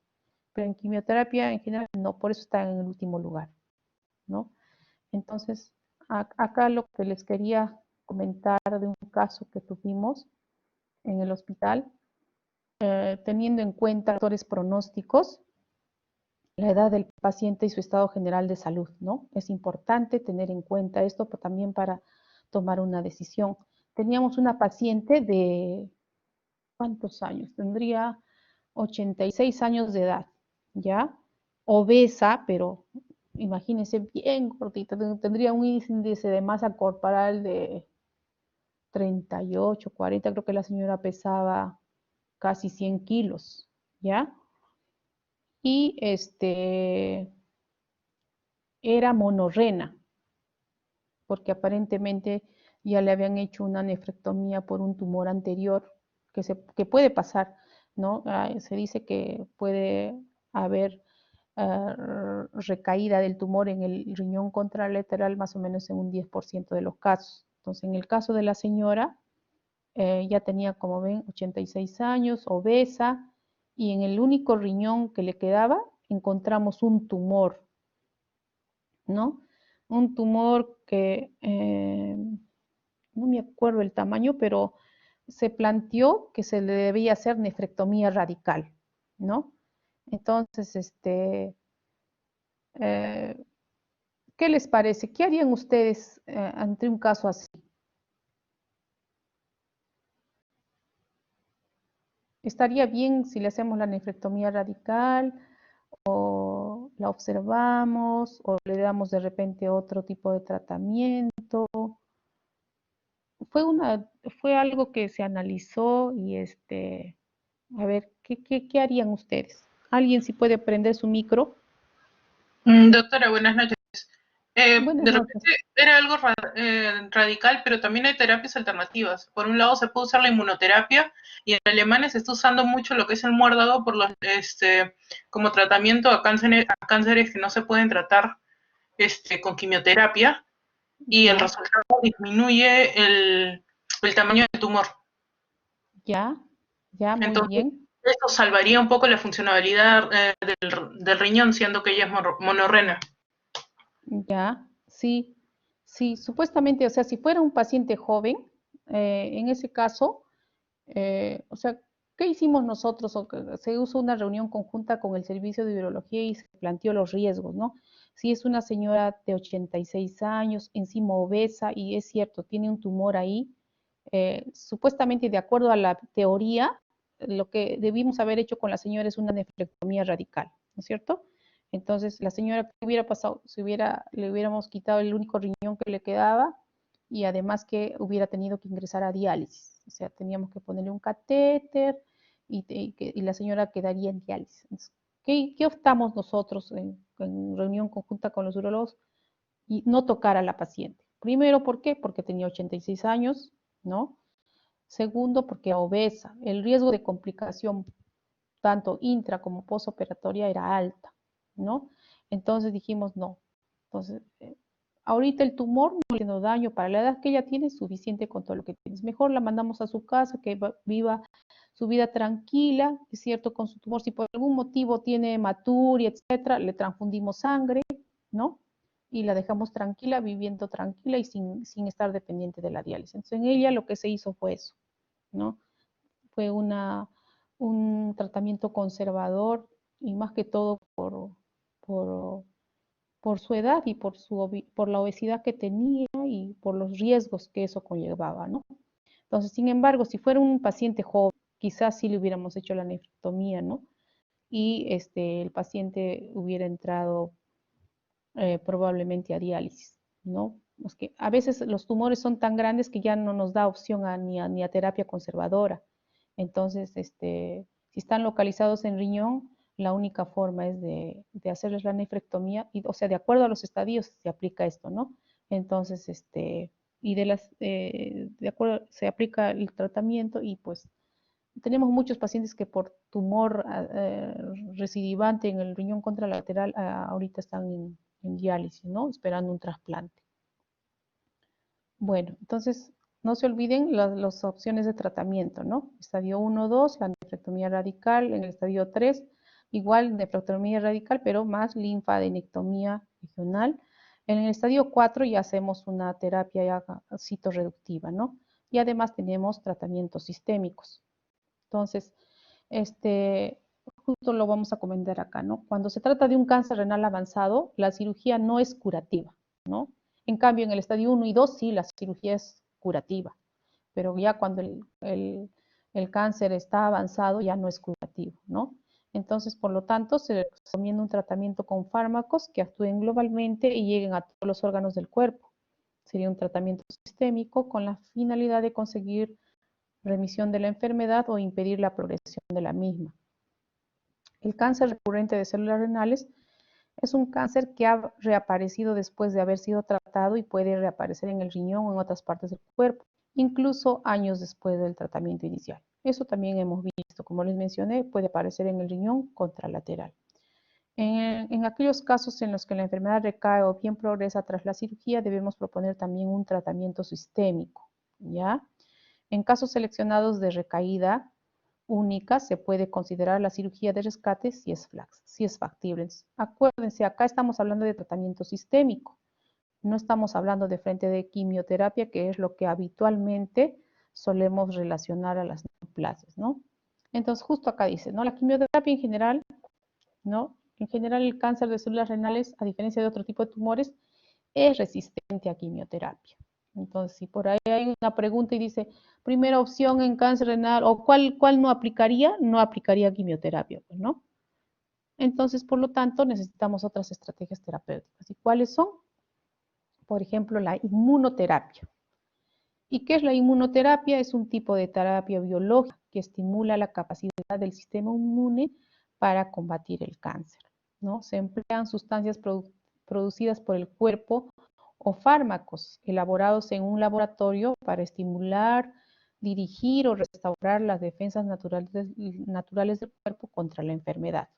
Pero en quimioterapia en general no, por eso está en el último lugar, ¿no? Entonces, acá lo que les quería comentar de un caso que tuvimos en el hospital, teniendo en cuenta factores pronósticos, la edad del paciente y su estado general de salud, ¿no? Es importante tener en cuenta esto también para tomar una decisión. Teníamos una paciente de, ¿cuántos años? Tendría 86 años de edad, ¿ya? Obesa, pero imagínense, bien gordita, tendría un índice de masa corporal de 38, 40, creo que la señora pesaba casi 100 kilos, ¿ya? Y era monorrena, porque aparentemente ya le habían hecho una nefrectomía por un tumor anterior, que puede pasar, ¿no? Se dice que puede haber recaída del tumor en el riñón contralateral más o menos en un 10% de los casos. Entonces, en el caso de la señora, ya tenía, como ven, 86 años, obesa, y en el único riñón que le quedaba encontramos un tumor, ¿no? Un tumor que no me acuerdo el tamaño, pero se planteó que se le debía hacer nefrectomía radical, ¿no? Entonces, ¿qué les parece? ¿Qué harían ustedes ante un caso así? ¿Estaría bien si le hacemos la nefrectomía radical o la observamos o le damos de repente otro tipo de tratamiento? Fue algo que se analizó y a ver, ¿qué harían ustedes? ¿Alguien si puede prender su micro? Doctora, buenas noches. Buenas De noches. repente era algo radical, pero también hay terapias alternativas. Por un lado se puede usar la inmunoterapia y en Alemania se está usando mucho lo que es el muérdago por como tratamiento a cánceres que no se pueden tratar con quimioterapia y el Ya, resultado disminuye el tamaño del tumor. ya, ya, muy Entonces, bien. eso salvaría un poco la funcionalidad del riñón, siendo que ella es monorrena. Ya, sí, sí, supuestamente, o sea, si fuera un paciente joven, en ese caso, o sea, ¿qué hicimos nosotros? Se usó una reunión conjunta con el Servicio de Virología y se planteó los riesgos, ¿no? Si es una señora de 86 años, encima obesa, y es cierto, tiene un tumor ahí, supuestamente de acuerdo a la teoría, lo que debimos haber hecho con la señora es una nefrectomía radical, ¿no es cierto? Entonces, la señora, ¿qué hubiera pasado? Le hubiéramos quitado el único riñón que le quedaba y además que hubiera tenido que ingresar a diálisis. O sea, teníamos que ponerle un catéter y la señora quedaría en diálisis. Entonces, ¿qué optamos nosotros en reunión conjunta con los urólogos? Y no tocar a la paciente. Primero, ¿por qué? Porque tenía 86 años, ¿no? Segundo, porque era obesa. El riesgo de complicación tanto intra como postoperatoria era alta, ¿no? Entonces dijimos no. Entonces, ahorita el tumor no le haciendo daño para la edad que ella tiene, es suficiente con todo lo que tienes. Mejor la mandamos a su casa, que viva su vida tranquila, es cierto, con su tumor. Si por algún motivo tiene hematuria, etcétera, le transfundimos sangre, ¿no? Y la dejamos tranquila, viviendo tranquila y sin estar dependiente de la diálisis. Entonces, en ella lo que se hizo fue eso, ¿no? Fue un tratamiento conservador y más que todo por, por su edad y por la obesidad que tenía y por los riesgos que eso conllevaba, ¿no? Entonces, sin embargo, si fuera un paciente joven, quizás sí le hubiéramos hecho la nefrectomía, ¿no? Y el paciente hubiera entrado probablemente a diálisis, ¿no? Es que a veces los tumores son tan grandes que ya no nos da opción ni a terapia conservadora. Entonces, si están localizados en riñón, la única forma es de hacerles la nefrectomía, o sea, de acuerdo a los estadios se aplica esto, ¿no? Entonces, y de acuerdo, se aplica el tratamiento y pues tenemos muchos pacientes que por tumor recidivante en el riñón contralateral ahorita están en diálisis, ¿no? Esperando un trasplante. Bueno, entonces no se olviden las opciones de tratamiento, ¿no? Estadio 1, 2, la nefrectomía radical. En el estadio 3, igual nefrectomía radical, pero más linfadenectomía regional. En el estadio 4 ya hacemos una terapia ya citorreductiva, ¿no? Y además tenemos tratamientos sistémicos. Entonces, justo lo vamos a comentar acá, ¿no? Cuando se trata de un cáncer renal avanzado, la cirugía no es curativa, ¿no? En cambio, en el estadio 1 y 2 sí, la cirugía es curativa, pero ya cuando el cáncer está avanzado ya no es curativo, ¿no? Entonces, por lo tanto, se recomienda un tratamiento con fármacos que actúen globalmente y lleguen a todos los órganos del cuerpo. Sería un tratamiento sistémico con la finalidad de conseguir remisión de la enfermedad o impedir la progresión de la misma. El cáncer recurrente de células renales es un cáncer que ha reaparecido después de haber sido tratado y puede reaparecer en el riñón o en otras partes del cuerpo, incluso años después del tratamiento inicial. Eso también hemos visto, como les mencioné, puede aparecer en el riñón contralateral. En aquellos casos en los que la enfermedad recae o bien progresa tras la cirugía, debemos proponer también un tratamiento sistémico, ¿ya? En casos seleccionados de recaída única, se puede considerar la cirugía de rescate si es factible. Acuérdense, acá estamos hablando de tratamiento sistémico, no estamos hablando de frente de quimioterapia, que es lo que habitualmente solemos relacionar a las neoplasias, ¿no? Entonces, justo acá dice, ¿no? La quimioterapia en general, ¿no? En general, el cáncer de células renales, a diferencia de otro tipo de tumores, es resistente a quimioterapia. Entonces, si por ahí hay una pregunta y dice, primera opción en cáncer renal, o cuál no aplicaría, no aplicaría quimioterapia, pues, ¿no? Entonces, por lo tanto, necesitamos otras estrategias terapéuticas. ¿Y cuáles son? Por ejemplo, la inmunoterapia. ¿Y qué es la inmunoterapia? Es un tipo de terapia biológica que estimula la capacidad del sistema inmune para combatir el cáncer, ¿no? Se emplean sustancias producidas por el cuerpo o fármacos elaborados en un laboratorio para estimular, dirigir o restaurar las defensas naturales del cuerpo contra la enfermedad.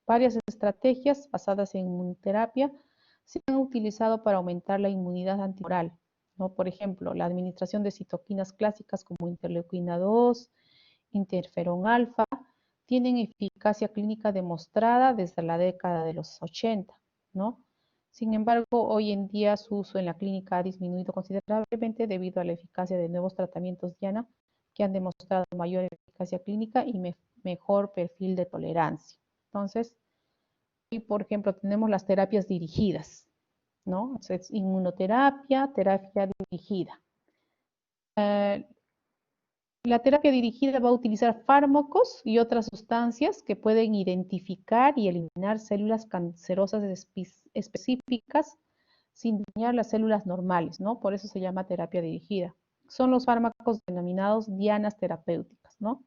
Varias estrategias basadas en inmunoterapia se han utilizado para aumentar la inmunidad antitumoral, ¿no? Por ejemplo, la administración de citoquinas clásicas como interleuquina 2, interferón alfa, tienen eficacia clínica demostrada desde la década de los 80, ¿no? Sin embargo, hoy en día su uso en la clínica ha disminuido considerablemente debido a la eficacia de nuevos tratamientos diana que han demostrado mayor eficacia clínica y mejor perfil de tolerancia. Entonces, hoy, por ejemplo, tenemos las terapias dirigidas, ¿no? Entonces, inmunoterapia, terapia dirigida. La terapia dirigida va a utilizar fármacos y otras sustancias que pueden identificar y eliminar células cancerosas específicas sin dañar las células normales, ¿no? Por eso se llama terapia dirigida. Son los fármacos denominados dianas terapéuticas, ¿no?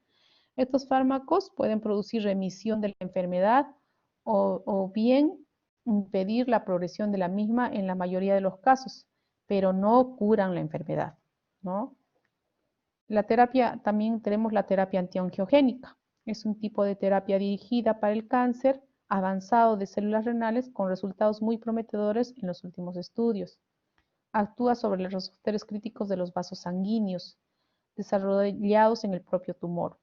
Estos fármacos pueden producir remisión de la enfermedad o bien impedir la progresión de la misma en la mayoría de los casos, pero no curan la enfermedad, ¿no? La terapia, también tenemos la terapia antiangiogénica. Es un tipo de terapia dirigida para el cáncer avanzado de células renales con resultados muy prometedores en los últimos estudios. Actúa sobre los receptores críticos de los vasos sanguíneos desarrollados en el propio tumor.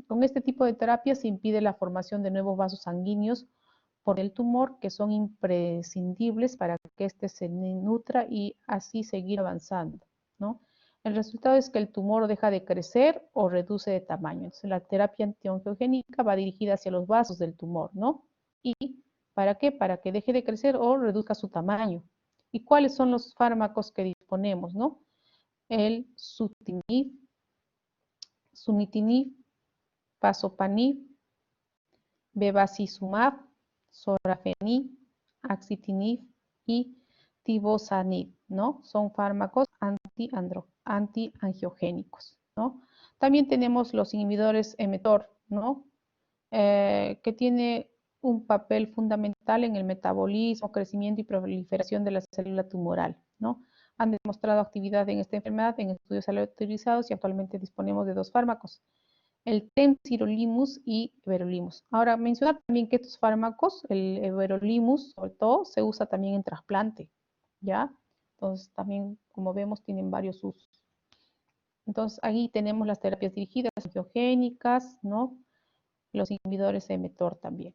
Con este tipo de terapia se impide la formación de nuevos vasos sanguíneos por el tumor que son imprescindibles para que éste se nutra y así seguir avanzando, ¿no? El resultado es que el tumor deja de crecer o reduce de tamaño. Entonces, la terapia antiangiogénica va dirigida hacia los vasos del tumor, ¿no? ¿Y para qué? Para que deje de crecer o reduzca su tamaño. ¿Y cuáles son los fármacos que disponemos, no? El sunitinib, pazopanib, bevacizumab, sorafenib, axitinib y tivozanib, ¿no? Son fármacos antiangiogénicos, ¿no? También tenemos los inhibidores mTOR, ¿no? Que tiene un papel fundamental en el metabolismo, crecimiento y proliferación de la célula tumoral, ¿no? Han demostrado actividad en esta enfermedad en estudios aleatorizados y actualmente disponemos de dos fármacos, el temsirolimus y everolimus. Ahora, mencionar también que estos fármacos, el everolimus sobre todo, se usa también en trasplante, ¿ya? Entonces, también, como vemos, tienen varios usos. Entonces, ahí tenemos las terapias dirigidas, angiogénicas, ¿no? Los inhibidores de mTOR también.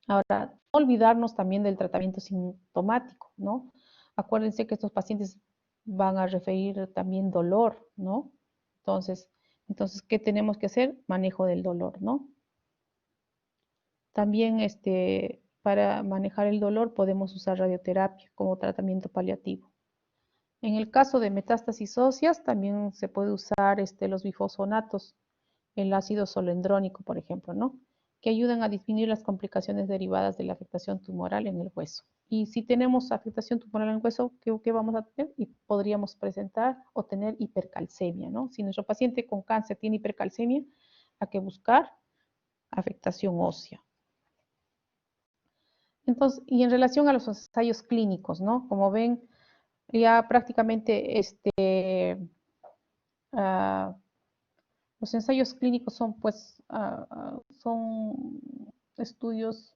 Ahora, no olvidarnos también del tratamiento sintomático, ¿no? Acuérdense que estos pacientes van a referir también dolor, ¿no? Entonces, ¿qué tenemos que hacer? Manejo del dolor, ¿no? También para manejar el dolor podemos usar radioterapia como tratamiento paliativo. En el caso de metástasis óseas también se puede usar los bifosfonatos, el ácido solendrónico, por ejemplo, ¿no? Que ayudan a disminuir las complicaciones derivadas de la afectación tumoral en el hueso. Y si tenemos afectación tumoral en el hueso, ¿qué vamos a tener? Y podríamos presentar o tener hipercalcemia, ¿no? Si nuestro paciente con cáncer tiene hipercalcemia, hay que buscar afectación ósea. Entonces, y en relación a los ensayos clínicos, ¿no? Como ven, ya prácticamente los ensayos clínicos son, pues, son estudios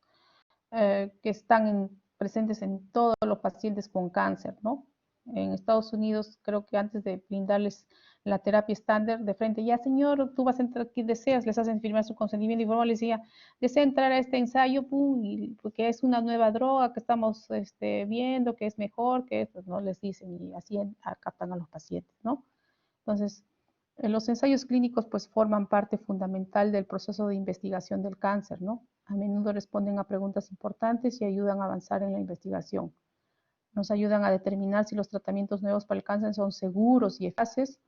que están presentes en todos los pacientes con cáncer, ¿no? En Estados Unidos, creo que antes de brindarles la terapia estándar de frente, ya señor, tú vas a entrar aquí, deseas, les hacen firmar su consentimiento y formal, les decía, desea entrar a este ensayo, pum, y porque es una nueva droga que estamos viendo, que es mejor, que pues, no les dicen, y así captan a los pacientes, ¿no? Entonces, los ensayos clínicos pues forman parte fundamental del proceso de investigación del cáncer, ¿no? A menudo responden a preguntas importantes y ayudan a avanzar en la investigación. Nos ayudan a determinar si los tratamientos nuevos para el cáncer son seguros y eficaces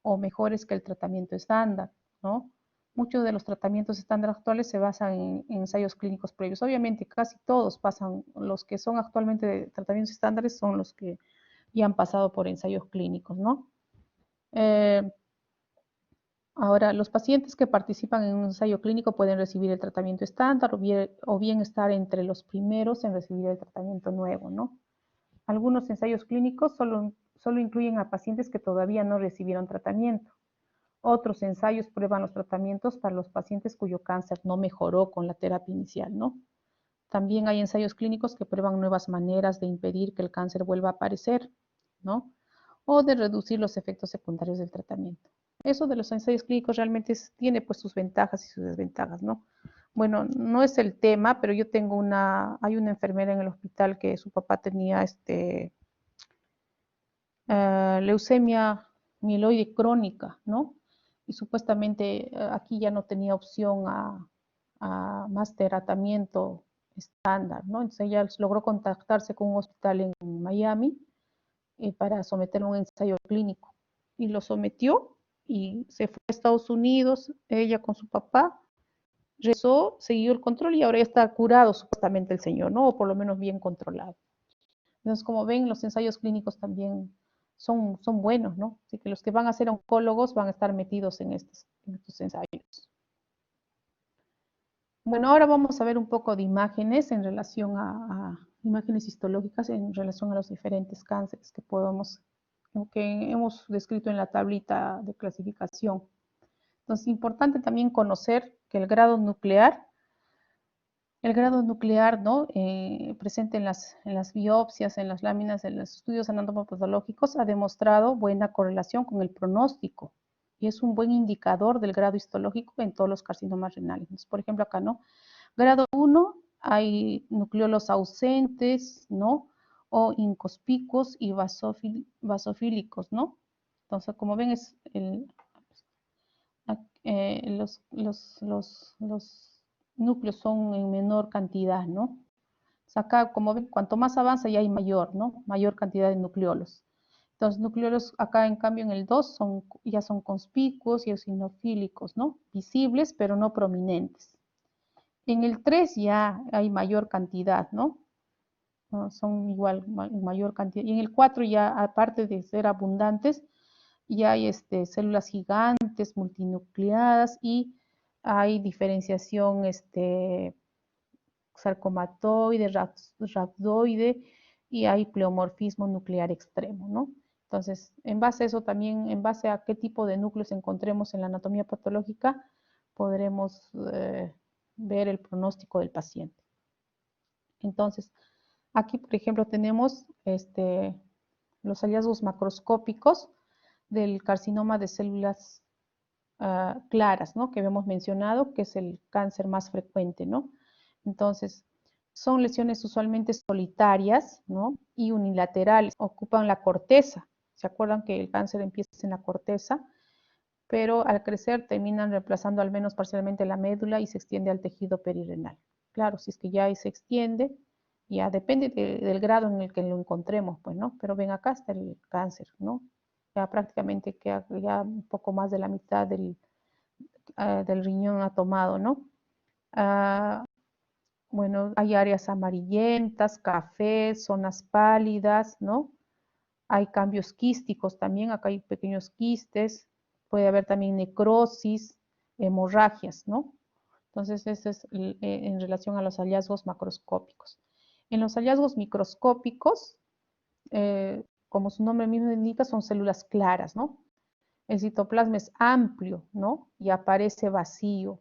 o mejores que el tratamiento estándar, ¿no? Muchos de los tratamientos estándar actuales se basan en ensayos clínicos previos. Obviamente, casi todos pasan, los que son actualmente de tratamientos estándares son los que ya han pasado por ensayos clínicos, ¿no? Ahora, los pacientes que participan en un ensayo clínico pueden recibir el tratamiento estándar o bien estar entre los primeros en recibir el tratamiento nuevo, ¿no? Algunos ensayos clínicos solo incluyen a pacientes que todavía no recibieron tratamiento. Otros ensayos prueban los tratamientos para los pacientes cuyo cáncer no mejoró con la terapia inicial, ¿no? También hay ensayos clínicos que prueban nuevas maneras de impedir que el cáncer vuelva a aparecer, ¿no? O de reducir los efectos secundarios del tratamiento. Eso de los ensayos clínicos realmente tiene pues sus ventajas y sus desventajas, ¿no? Bueno, no es el tema, pero yo tengo hay una enfermera en el hospital que su papá tenía leucemia mieloide crónica, ¿no? Y supuestamente aquí ya no tenía opción a más tratamiento estándar, ¿no? Entonces ella logró contactarse con un hospital en Miami para someterlo a un ensayo clínico. Y lo sometió y se fue a Estados Unidos, ella con su papá, rezó, siguió el control y ahora ya está curado supuestamente el señor, ¿no? O por lo menos bien controlado. Entonces, como ven, los ensayos clínicos también son buenos, ¿no? Así que los que van a ser oncólogos van a estar metidos en estos ensayos. Bueno, ahora vamos a ver un poco de imágenes en relación a imágenes histológicas en relación a los diferentes cánceres que hemos descrito en la tablita de clasificación. Entonces, importante también conocer que el grado nuclear, ¿no? Presente en las biopsias, en las láminas, en los estudios anatomopatológicos, ha demostrado buena correlación con el pronóstico y es un buen indicador del grado histológico en todos los carcinomas renales. Entonces, por ejemplo, acá, ¿no? Grado 1, hay nucleolos ausentes, ¿no? O inconspicuos y basofílicos, ¿no? Entonces, como ven, los núcleos son en menor cantidad, ¿no? Acá, como ven, cuanto más avanza ya hay mayor, ¿no? Mayor cantidad de nucleolos. Entonces, nucleolos acá, en cambio, en el 2 ya son conspicuos y eosinofílicos, ¿no? Visibles, pero no prominentes. En el 3 ya hay mayor cantidad, ¿no? Son igual, mayor cantidad. Y en el 4 ya, aparte de ser abundantes, ya hay células gigantes, multinucleadas y hay diferenciación sarcomatoide, rhabdoide y hay pleomorfismo nuclear extremo, ¿no? Entonces, en base a eso también, en base a qué tipo de núcleos encontremos en la anatomía patológica, podremos ver el pronóstico del paciente. Entonces, aquí, por ejemplo, tenemos los hallazgos macroscópicos del carcinoma de células claras, ¿no? Que habíamos mencionado, que es el cáncer más frecuente, ¿no? Entonces, son lesiones usualmente solitarias, ¿no? Y unilaterales, ocupan la corteza. ¿Se acuerdan que el cáncer empieza en la corteza? Pero al crecer terminan reemplazando al menos parcialmente la médula y se extiende al tejido perirenal. Claro, si es que ya se extiende, ya depende del grado en el que lo encontremos, pues, ¿no? Pero ven, acá está el cáncer, ¿no? Ya prácticamente queda ya un poco más de la mitad del riñón ha tomado, ¿no? Bueno, hay áreas amarillentas, cafés, zonas pálidas, ¿no? Hay cambios quísticos también, acá hay pequeños quistes, puede haber también necrosis, hemorragias, ¿no? Entonces, eso es en relación a los hallazgos macroscópicos. En los hallazgos microscópicos, como su nombre mismo indica, son células claras, ¿no? El citoplasma es amplio, ¿no? Y aparece vacío.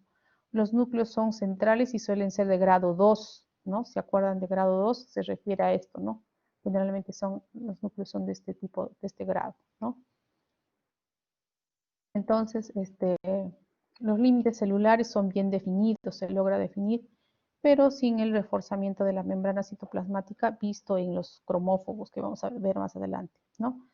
Los núcleos son centrales y suelen ser de grado 2, ¿no? ¿Se acuerdan de grado 2? Se refiere a esto, ¿no? Generalmente los núcleos son de este tipo, de este grado, ¿no? Entonces, los límites celulares son bien definidos, se logra definir, pero sin el reforzamiento de la membrana citoplasmática visto en los cromófobos que vamos a ver más adelante, ¿no?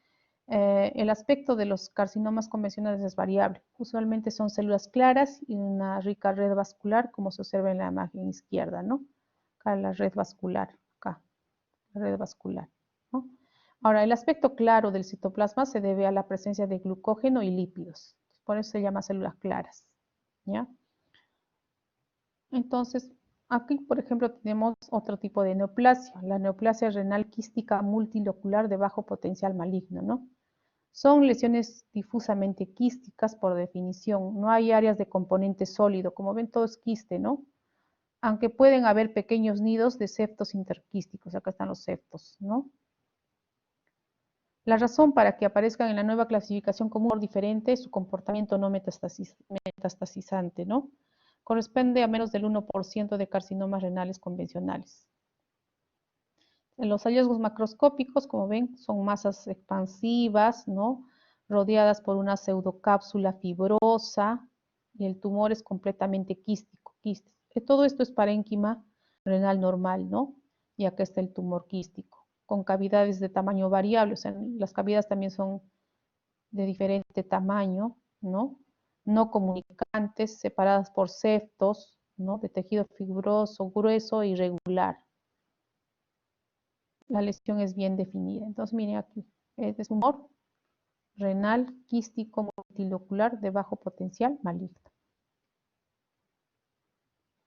El aspecto de los carcinomas convencionales es variable. Usualmente son células claras y una rica red vascular, como se observa en la imagen izquierda, ¿no? Acá la red vascular, acá, la red vascular, ¿no? Ahora, el aspecto claro del citoplasma se debe a la presencia de glucógeno y lípidos. Por eso se llama células claras, ¿ya? Entonces, aquí, por ejemplo, tenemos otro tipo de neoplasia, la neoplasia renal quística multilocular de bajo potencial maligno, ¿no? Son lesiones difusamente quísticas por definición. No hay áreas de componente sólido. Como ven, todo es quiste, ¿no? Aunque pueden haber pequeños nidos de septos interquísticos. Acá están los septos, ¿no? La razón para que aparezcan en la nueva clasificación como un tumor diferente es su comportamiento no metastasizante, ¿no? Corresponde a menos del 1% de carcinomas renales convencionales. En los hallazgos macroscópicos, como ven, son masas expansivas, ¿no? Rodeadas por una pseudocápsula fibrosa y el tumor es completamente quístico. Todo esto es parénquima renal normal, ¿no? Y acá está el tumor quístico, con cavidades de tamaño variable, o sea, las cavidades también son de diferente tamaño, ¿no? No comunicantes, separadas por septos, ¿no? De tejido fibroso, grueso e irregular. La lesión es bien definida. Entonces, miren aquí, este es un tumor renal quístico multilocular de bajo potencial maligno.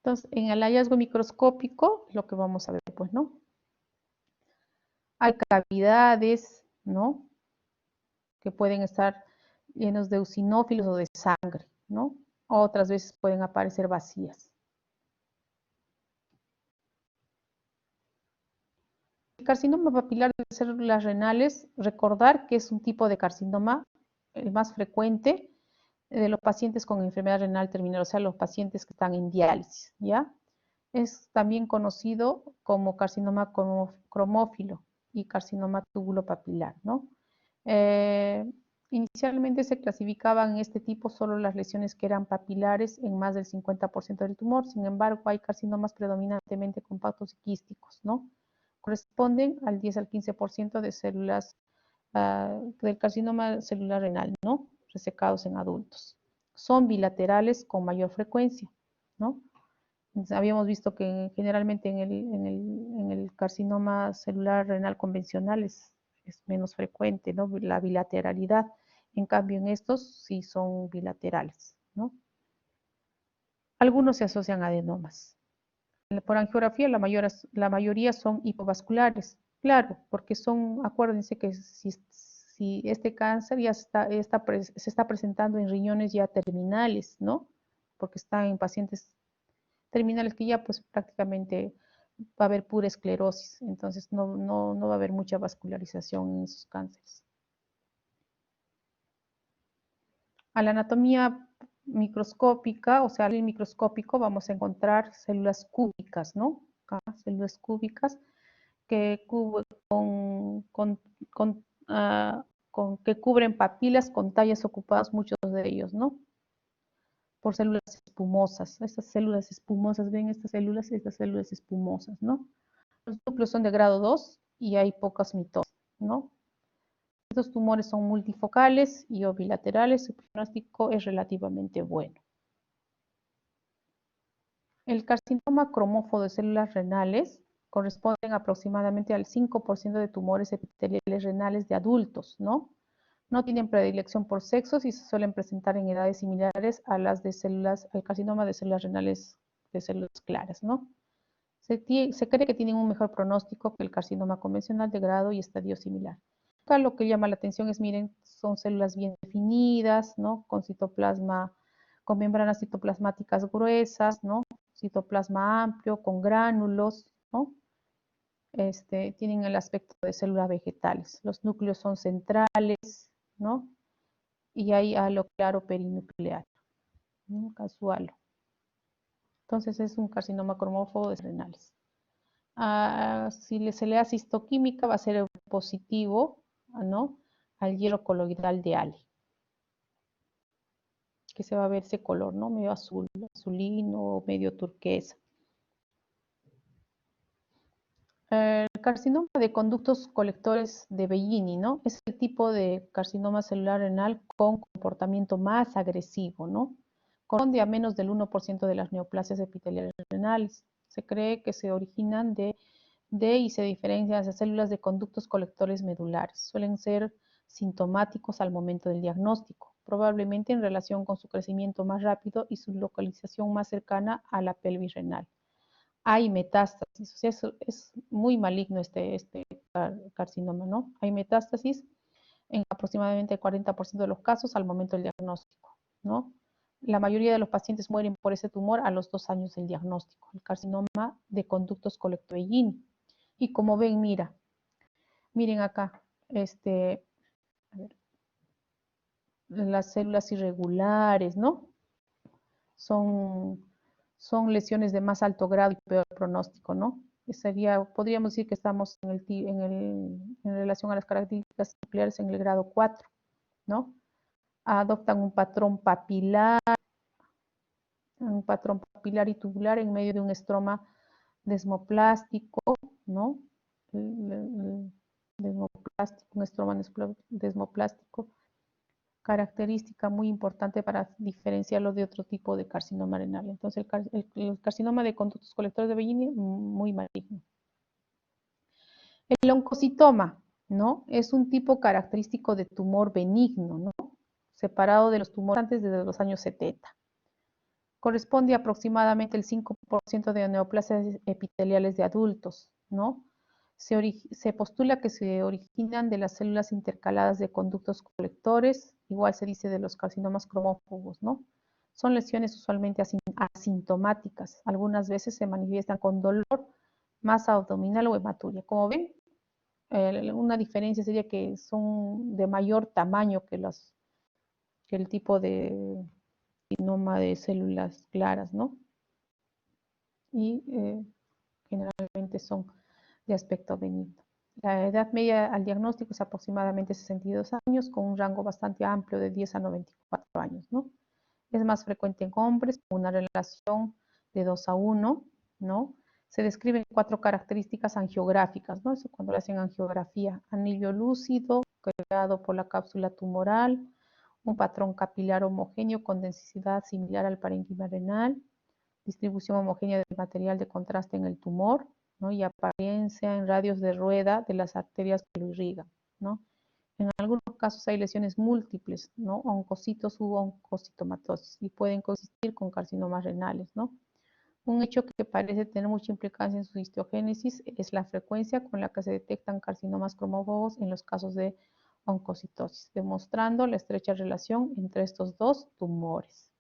Entonces, en el hallazgo microscópico, lo que vamos a ver, pues, ¿no? Hay cavidades, ¿no? Que pueden estar llenos de eosinófilos o de sangre, ¿no? Otras veces pueden aparecer vacías. El carcinoma papilar de células renales, recordar que es un tipo de carcinoma, el más frecuente, de los pacientes con enfermedad renal terminal, o sea, los pacientes que están en diálisis, ¿ya? Es también conocido como carcinoma cromófilo y carcinoma túbulo-papilar, ¿no? Inicialmente se clasificaban en este tipo solo las lesiones que eran papilares en más del 50% del tumor, sin embargo, hay carcinomas predominantemente compactos y quísticos, ¿no? Corresponden al 10 al 15% de células del carcinoma celular renal, ¿no? Resecados en adultos. Son bilaterales con mayor frecuencia, ¿no? Entonces, habíamos visto que generalmente en el carcinoma celular renal convencional es menos frecuente, ¿no? La bilateralidad. En cambio, en estos sí son bilaterales, ¿no? Algunos se asocian a adenomas. Por angiografía, la mayoría son hipovasculares. Claro, porque son, acuérdense que si este cáncer ya se está presentando en riñones ya terminales, ¿no? Porque están en pacientes terminales que ya pues prácticamente va a haber pura esclerosis, entonces no va a haber mucha vascularización en esos cánceres. A la anatomía microscópica, o sea, al microscópico vamos a encontrar células cúbicas, ¿no? Acá, células cúbicas que, que cubren papilas con tallas ocupadas, muchos de ellos, ¿no? Por células espumosas. Estas células espumosas, ven estas células espumosas, ¿no? Los núcleos son de grado 2 y hay pocas mitosis, ¿no? Estos tumores son multifocales y o bilaterales, su pronóstico es relativamente bueno. El carcinoma cromófobo de células renales corresponden aproximadamente al 5% de tumores epiteliales renales de adultos, ¿no? No tienen predilección por sexos y se suelen presentar en edades similares a las de células, al carcinoma de células renales de células claras, ¿no? Se cree que tienen un mejor pronóstico que el carcinoma convencional de grado y estadio similar. Acá lo que llama la atención es, miren, son células bien definidas, ¿no? Con citoplasma, con membranas citoplasmáticas gruesas, ¿no? Citoplasma amplio, con gránulos, ¿no? Tienen el aspecto de células vegetales. Los núcleos son centrales, ¿no? Y hay halo claro perinuclear, ¿no? Casual. Entonces es un carcinoma cromófobo de renales. Si se le hace histoquímica va a ser positivo, ¿no? Al hierro coloidal de Ali, que se va a ver ese color, ¿no? Medio azul, azulino, medio turquesa. El carcinoma de conductos colectores de Bellini, ¿no? Es el tipo de carcinoma celular renal con comportamiento más agresivo, ¿no? Corresponde a menos del 1% de las neoplasias epiteliales renales. Se cree que se originan de y se diferencian de células de conductos colectores medulares. Suelen ser sintomáticos al momento del diagnóstico, probablemente en relación con su crecimiento más rápido y su localización más cercana a la pelvis renal. Hay metástasis, o sea, es muy maligno este carcinoma, ¿no? Hay metástasis en aproximadamente el 40% de los casos al momento del diagnóstico, ¿no? La mayoría de los pacientes mueren por ese tumor a los 2 años del diagnóstico, el carcinoma de conductos colectoidini. Y como ven, miren acá, a ver, las células irregulares, ¿no? Son lesiones de más alto grado y peor pronóstico, ¿no? Podríamos decir que estamos en relación a las características nucleares en el grado 4, ¿no? Adoptan un patrón papilar y tubular en medio de un estroma desmoplástico, ¿no? Un estroma desmoplástico, característica muy importante para diferenciarlo de otro tipo de carcinoma renal. Entonces, el carcinoma de conductos colectores de Bellini, muy maligno. El oncocitoma, ¿no? Es un tipo característico de tumor benigno, ¿no? Separado de los tumores antes desde los años 70. Corresponde a aproximadamente el 5% de neoplasias epiteliales de adultos, ¿no? Se postula que se originan de las células intercaladas de conductos colectores, igual se dice de los carcinomas cromófobos, ¿no? Son lesiones usualmente asintomáticas, algunas veces se manifiestan con dolor, masa abdominal o hematuria. Como ven, una diferencia sería que son de mayor tamaño que el tipo de carcinoma de células claras, ¿no? Y generalmente son de aspecto benigno. La edad media al diagnóstico es aproximadamente 62 años, con un rango bastante amplio de 10 a 94 años, ¿no? Es más frecuente en hombres, con una relación de 2 a 1, ¿no? Se describen 4 características angiográficas, ¿no? Eso cuando le hacen angiografía. Anillo lúcido, creado por la cápsula tumoral, un patrón capilar homogéneo con densidad similar al parénquima renal, distribución homogénea del material de contraste en el tumor, ¿no? Y apariencia en radios de rueda de las arterias que lo irrigan, ¿no? En algunos casos hay lesiones múltiples, ¿no? Oncocitos u oncocitomatosis, y pueden coexistir con carcinomas renales, ¿no? Un hecho que parece tener mucha implicancia en su histogénesis es la frecuencia con la que se detectan carcinomas cromófobos en los casos de oncocitosis, demostrando la estrecha relación entre estos dos tumores.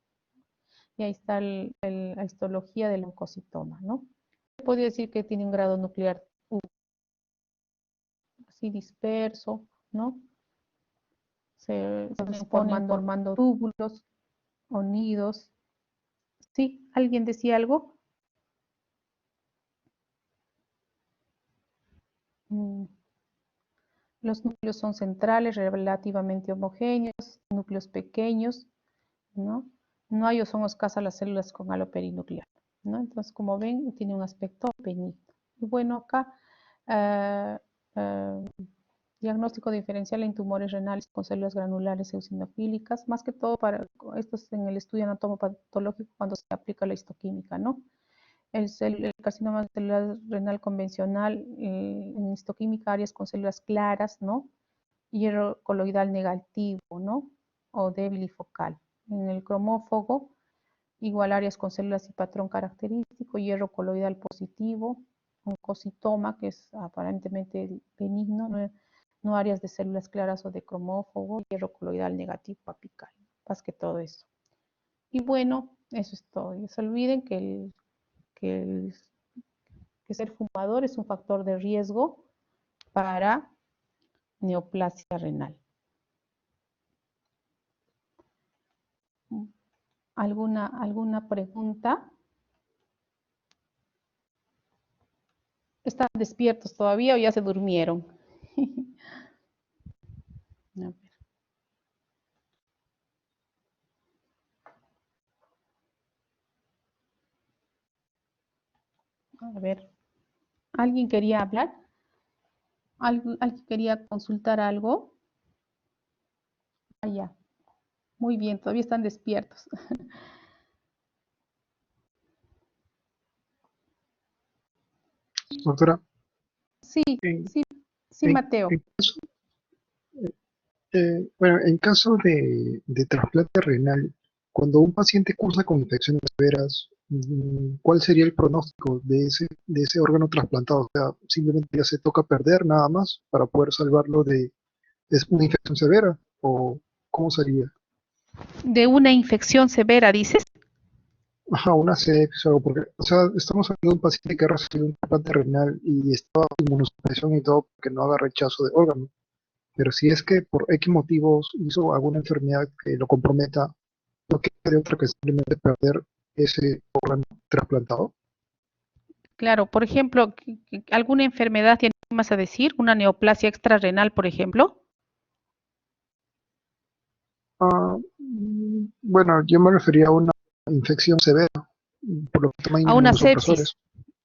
Y ahí está la histología del oncocitoma, ¿no? Se podría decir que tiene un grado nuclear así disperso, ¿no? Se ponen formando túbulos o nidos. ¿Sí? ¿Alguien decía algo? Los núcleos son centrales, relativamente homogéneos, núcleos pequeños, ¿no? No hay o son escasas las células con halo perinuclear, ¿no? Entonces, como ven, tiene un aspecto benigno. Y bueno, acá, diagnóstico diferencial en tumores renales con células granulares eosinofílicas, más que todo para esto es en el estudio anatomopatológico cuando se aplica la histoquímica, ¿no? El carcinoma celular renal convencional, en histoquímica, áreas con células claras, ¿no? Hierro coloidal negativo, ¿no? O débil y focal. En el cromófogo, igual áreas con células y patrón característico, hierro coloidal positivo, oncocitoma, que es aparentemente benigno, no áreas de células claras o de cromófogo, hierro coloidal negativo apical, más que todo eso. Y bueno, eso es todo. Y no se olviden que ser fumador es un factor de riesgo para neoplasia renal. ¿Alguna pregunta? ¿Están despiertos todavía o ya se durmieron? A ver, ¿alguien quería hablar? ¿Alguien quería consultar algo? Ah, ya. Muy bien, todavía están despiertos. Doctora, Sí, en, sí, Mateo. bueno, en caso de trasplante renal, cuando un paciente cursa con infecciones severas, ¿cuál sería el pronóstico de ese órgano trasplantado? O sea, simplemente ya se toca perder nada más para poder salvarlo de ¿Es una infección severa o cómo sería? De una infección severa, dices. Ajá, una sepsis o algo, porque, o sea, estamos hablando de un paciente que ha recibido un trasplante renal y está bajo inmunosupresión y todo, que no haga rechazo de órganos. Pero si es que por X motivos hizo alguna enfermedad que lo comprometa, no queda de otra que simplemente perder ese órgano trasplantado. Claro, por ejemplo, ¿alguna enfermedad tiene más a decir? ¿Una neoplasia extrarrenal, por ejemplo? Bueno, yo me refería a una infección severa, por lo que toman A una sepsis. inmunosupresores.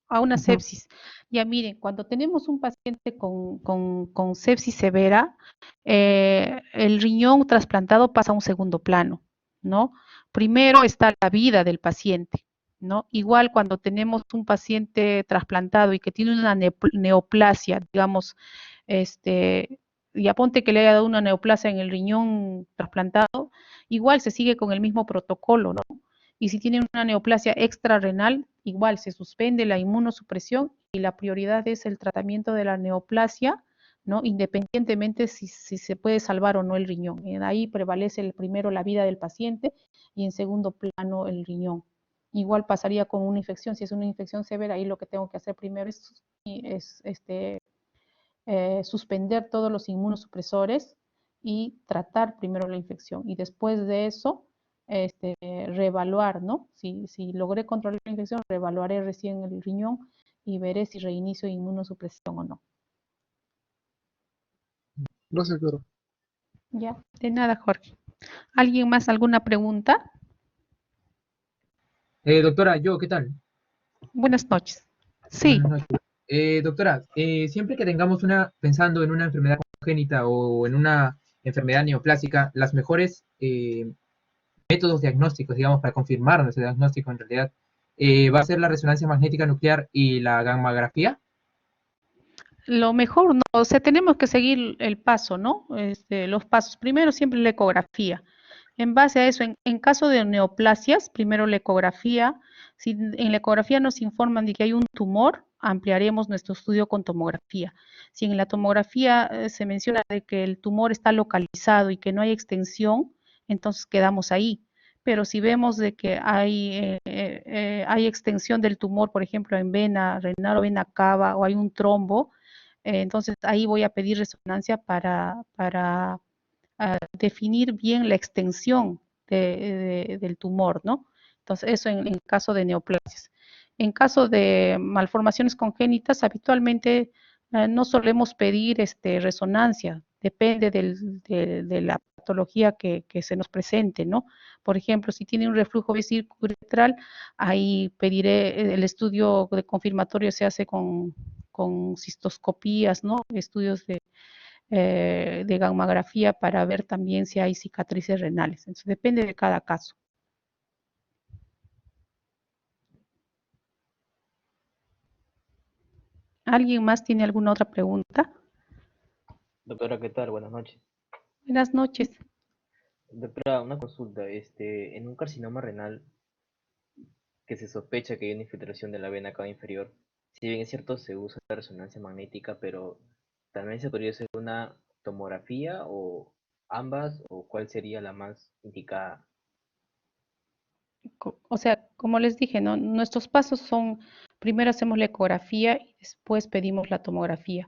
A una Ujú. sepsis. Ya miren, cuando tenemos un paciente con sepsis severa, el riñón trasplantado pasa a un segundo plano, ¿no? Primero está la vida del paciente, ¿no? Igual cuando tenemos un paciente trasplantado y que tiene una neoplasia, digamos, este, ya ponte que le haya dado una neoplasia en el riñón trasplantado, igual se sigue con el mismo protocolo, ¿no? Y si tienen una neoplasia extrarrenal, igual se suspende la inmunosupresión y la prioridad es el tratamiento de la neoplasia, ¿no? Independientemente si se puede salvar o no el riñón. Ahí prevalece primero la vida del paciente y en segundo plano el riñón. Igual pasaría con una infección, si es una infección severa, ahí lo que tengo que hacer primero es suspender todos los inmunosupresores y tratar primero la infección. Y después de eso, reevaluar, ¿no? Si logré controlar la infección, reevaluaré recién el riñón y veré si reinicio inmunosupresión o no. Gracias, claro. Ya, de nada, Jorge. ¿Alguien más, alguna pregunta? Doctora, ¿qué tal? Buenas noches. Sí, Buenas noches. Doctora, siempre que tengamos pensando en una enfermedad congénita o en una enfermedad neoplásica, las mejores métodos diagnósticos, digamos, para confirmar nuestro diagnóstico en realidad, va a ser la resonancia magnética nuclear y la gammagrafía. lo mejor no, o sea, tenemos que seguir el paso, ¿no? Los pasos. Primero siempre la ecografía. En base a eso, en caso de neoplasias, primero la ecografía. Si en la ecografía nos informan de que hay un tumor, ampliaremos nuestro estudio con tomografía. Si en la tomografía se menciona de que el tumor está localizado y que no hay extensión, entonces quedamos ahí. Pero si vemos de que hay extensión del tumor, por ejemplo, en vena renal o vena cava o hay un trombo, entonces ahí voy a pedir resonancia para definir bien la extensión del tumor, ¿no? Entonces, eso en caso de neoplasias. En caso de malformaciones congénitas, habitualmente no solemos pedir resonancia, depende de la patología que se nos presente, ¿no? Por ejemplo, si tiene un reflujo vesículo-uretral, ahí pediré el estudio de confirmatorio se hace con cistoscopías, ¿no? Estudios de gammagrafía para ver también si hay cicatrices renales. Entonces, depende de cada caso. ¿Alguien más tiene alguna otra pregunta? Doctora, ¿qué tal? Buenas noches. Buenas noches. Doctora, una consulta. En un carcinoma renal que se sospecha que hay una infiltración de la vena cava inferior, si bien es cierto, se usa la resonancia magnética, pero también se podría hacer una tomografía o ambas, o cuál sería la más indicada. O sea, como les dije, ¿no? Nuestros pasos son, primero hacemos la ecografía y después pedimos la tomografía.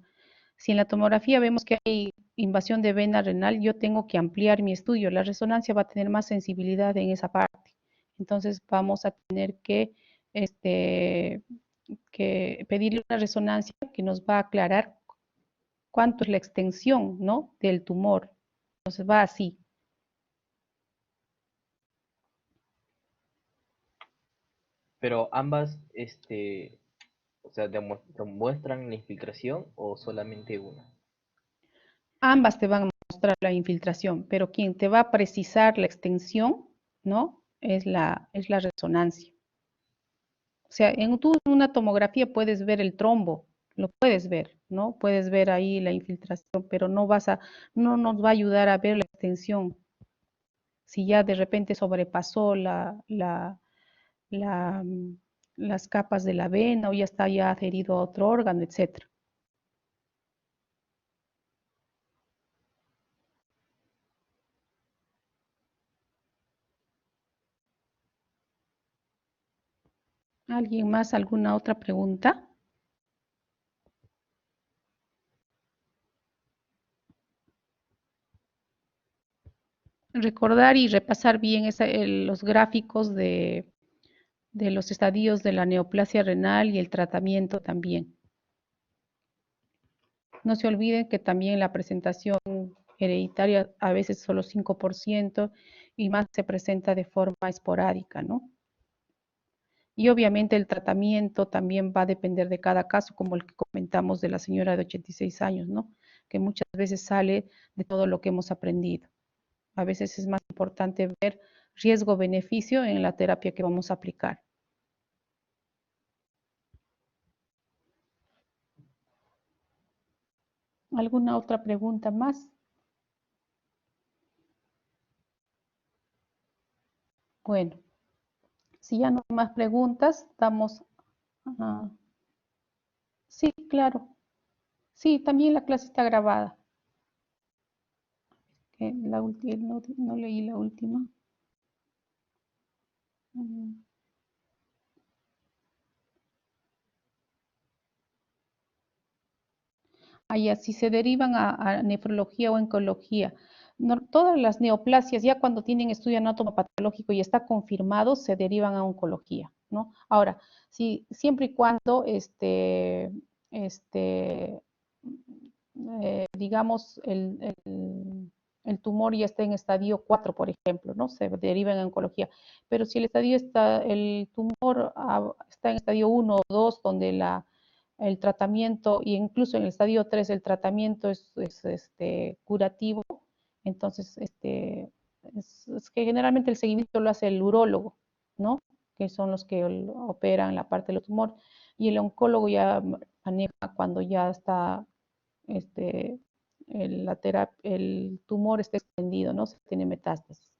Si en la tomografía vemos que hay invasión de vena renal, yo tengo que ampliar mi estudio. La resonancia va a tener más sensibilidad en esa parte. Entonces vamos a tener este, que pedirle una resonancia que nos va a aclarar cuánto es la extensión, ¿no? Del tumor. Entonces va así. Pero ambas, o sea, demuestran la infiltración o solamente una. Ambas te van a mostrar la infiltración, pero quien te va a precisar la extensión, ¿no? Es la resonancia. O sea, tú en una tomografía puedes ver el trombo, lo puedes ver, ¿no? Puedes ver ahí la infiltración, pero no nos va a ayudar a ver la extensión. Si ya de repente sobrepasó la, mm, las capas de la vena o ya está ya adherido a otro órgano, etcétera. ¿Alguien más? ¿Alguna otra pregunta? Recordar y repasar bien los gráficos de los estadios de la neoplasia renal y el tratamiento también. No se olviden que también la presentación hereditaria a veces solo 5% y más se presenta de forma esporádica, ¿no? Y obviamente el tratamiento también va a depender de cada caso, como el que comentamos de la señora de 86 años, ¿no? Que muchas veces sale de todo lo que hemos aprendido. A veces es más importante ver riesgo-beneficio en la terapia que vamos a aplicar. ¿Alguna otra pregunta más? Bueno, si ya no hay más preguntas, damos... sí, claro. Sí, también la clase está grabada. No leí la última. Allá, si se derivan a nefrología o oncología. No, todas las neoplasias, ya cuando tienen estudio anatomopatológico y está confirmado, se derivan a oncología, ¿no? Ahora, si, siempre y cuando digamos, el tumor ya está en estadio 4, por ejemplo, ¿no? Se deriva en oncología. Pero si el tumor está en estadio 1 o 2, donde el tratamiento, y incluso en el estadio 3 el tratamiento es curativo, entonces es que generalmente el seguimiento lo hace el urólogo, ¿no? Que son los que operan la parte del tumor, y el oncólogo ya maneja cuando ya está el tumor está extendido, ¿no? Se tiene metástasis.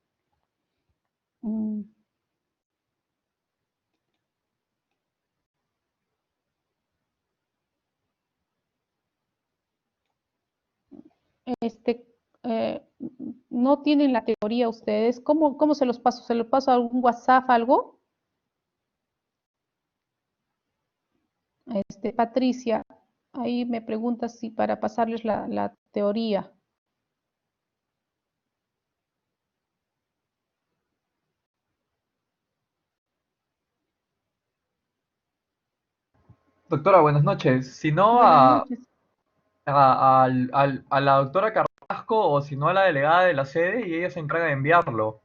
Este, eh, no tienen la teoría ustedes. ¿Cómo se los paso? ¿Se los paso a algún WhatsApp, algo? Patricia, ahí me pregunta si para pasarles la teoría. Doctora, buenas noches. Si no Buenas noches. a la doctora Carrasco o si no a la delegada de la sede y ella se encarga de enviarlo.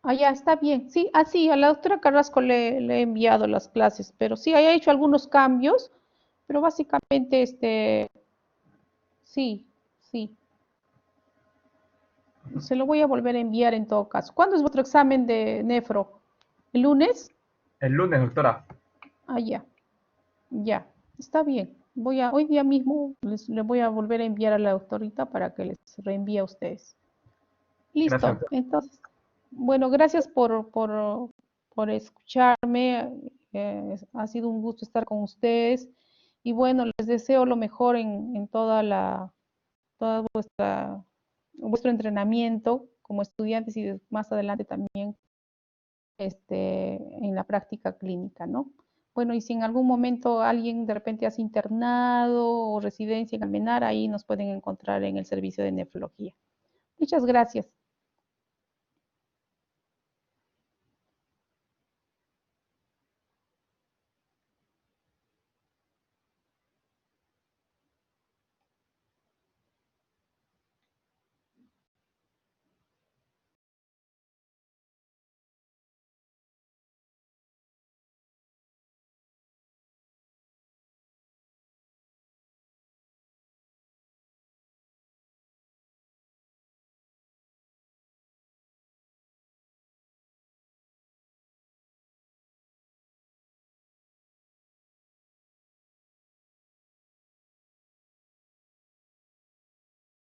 Ya está bien. Sí, sí, a la doctora Carrasco le he enviado las clases, pero sí, haya hecho algunos cambios, pero básicamente, sí, sí. Se lo voy a volver a enviar en todo caso. ¿Cuándo es vuestro examen de nefro? ¿El lunes? El lunes, doctora. Ya, ya. Está bien. Hoy día mismo le voy a volver a enviar a la doctorita para que les reenvíe a ustedes. Gracias, Listo. doctora. Entonces, bueno, gracias por escucharme. Ha sido un gusto estar con ustedes. Y bueno, les deseo lo mejor en toda vuestro entrenamiento como estudiantes y más adelante también en la práctica clínica, ¿no? Bueno, y si en algún momento alguien de repente hace internado o residencia en Almenara, ahí nos pueden encontrar en el servicio de nefrología. Muchas gracias.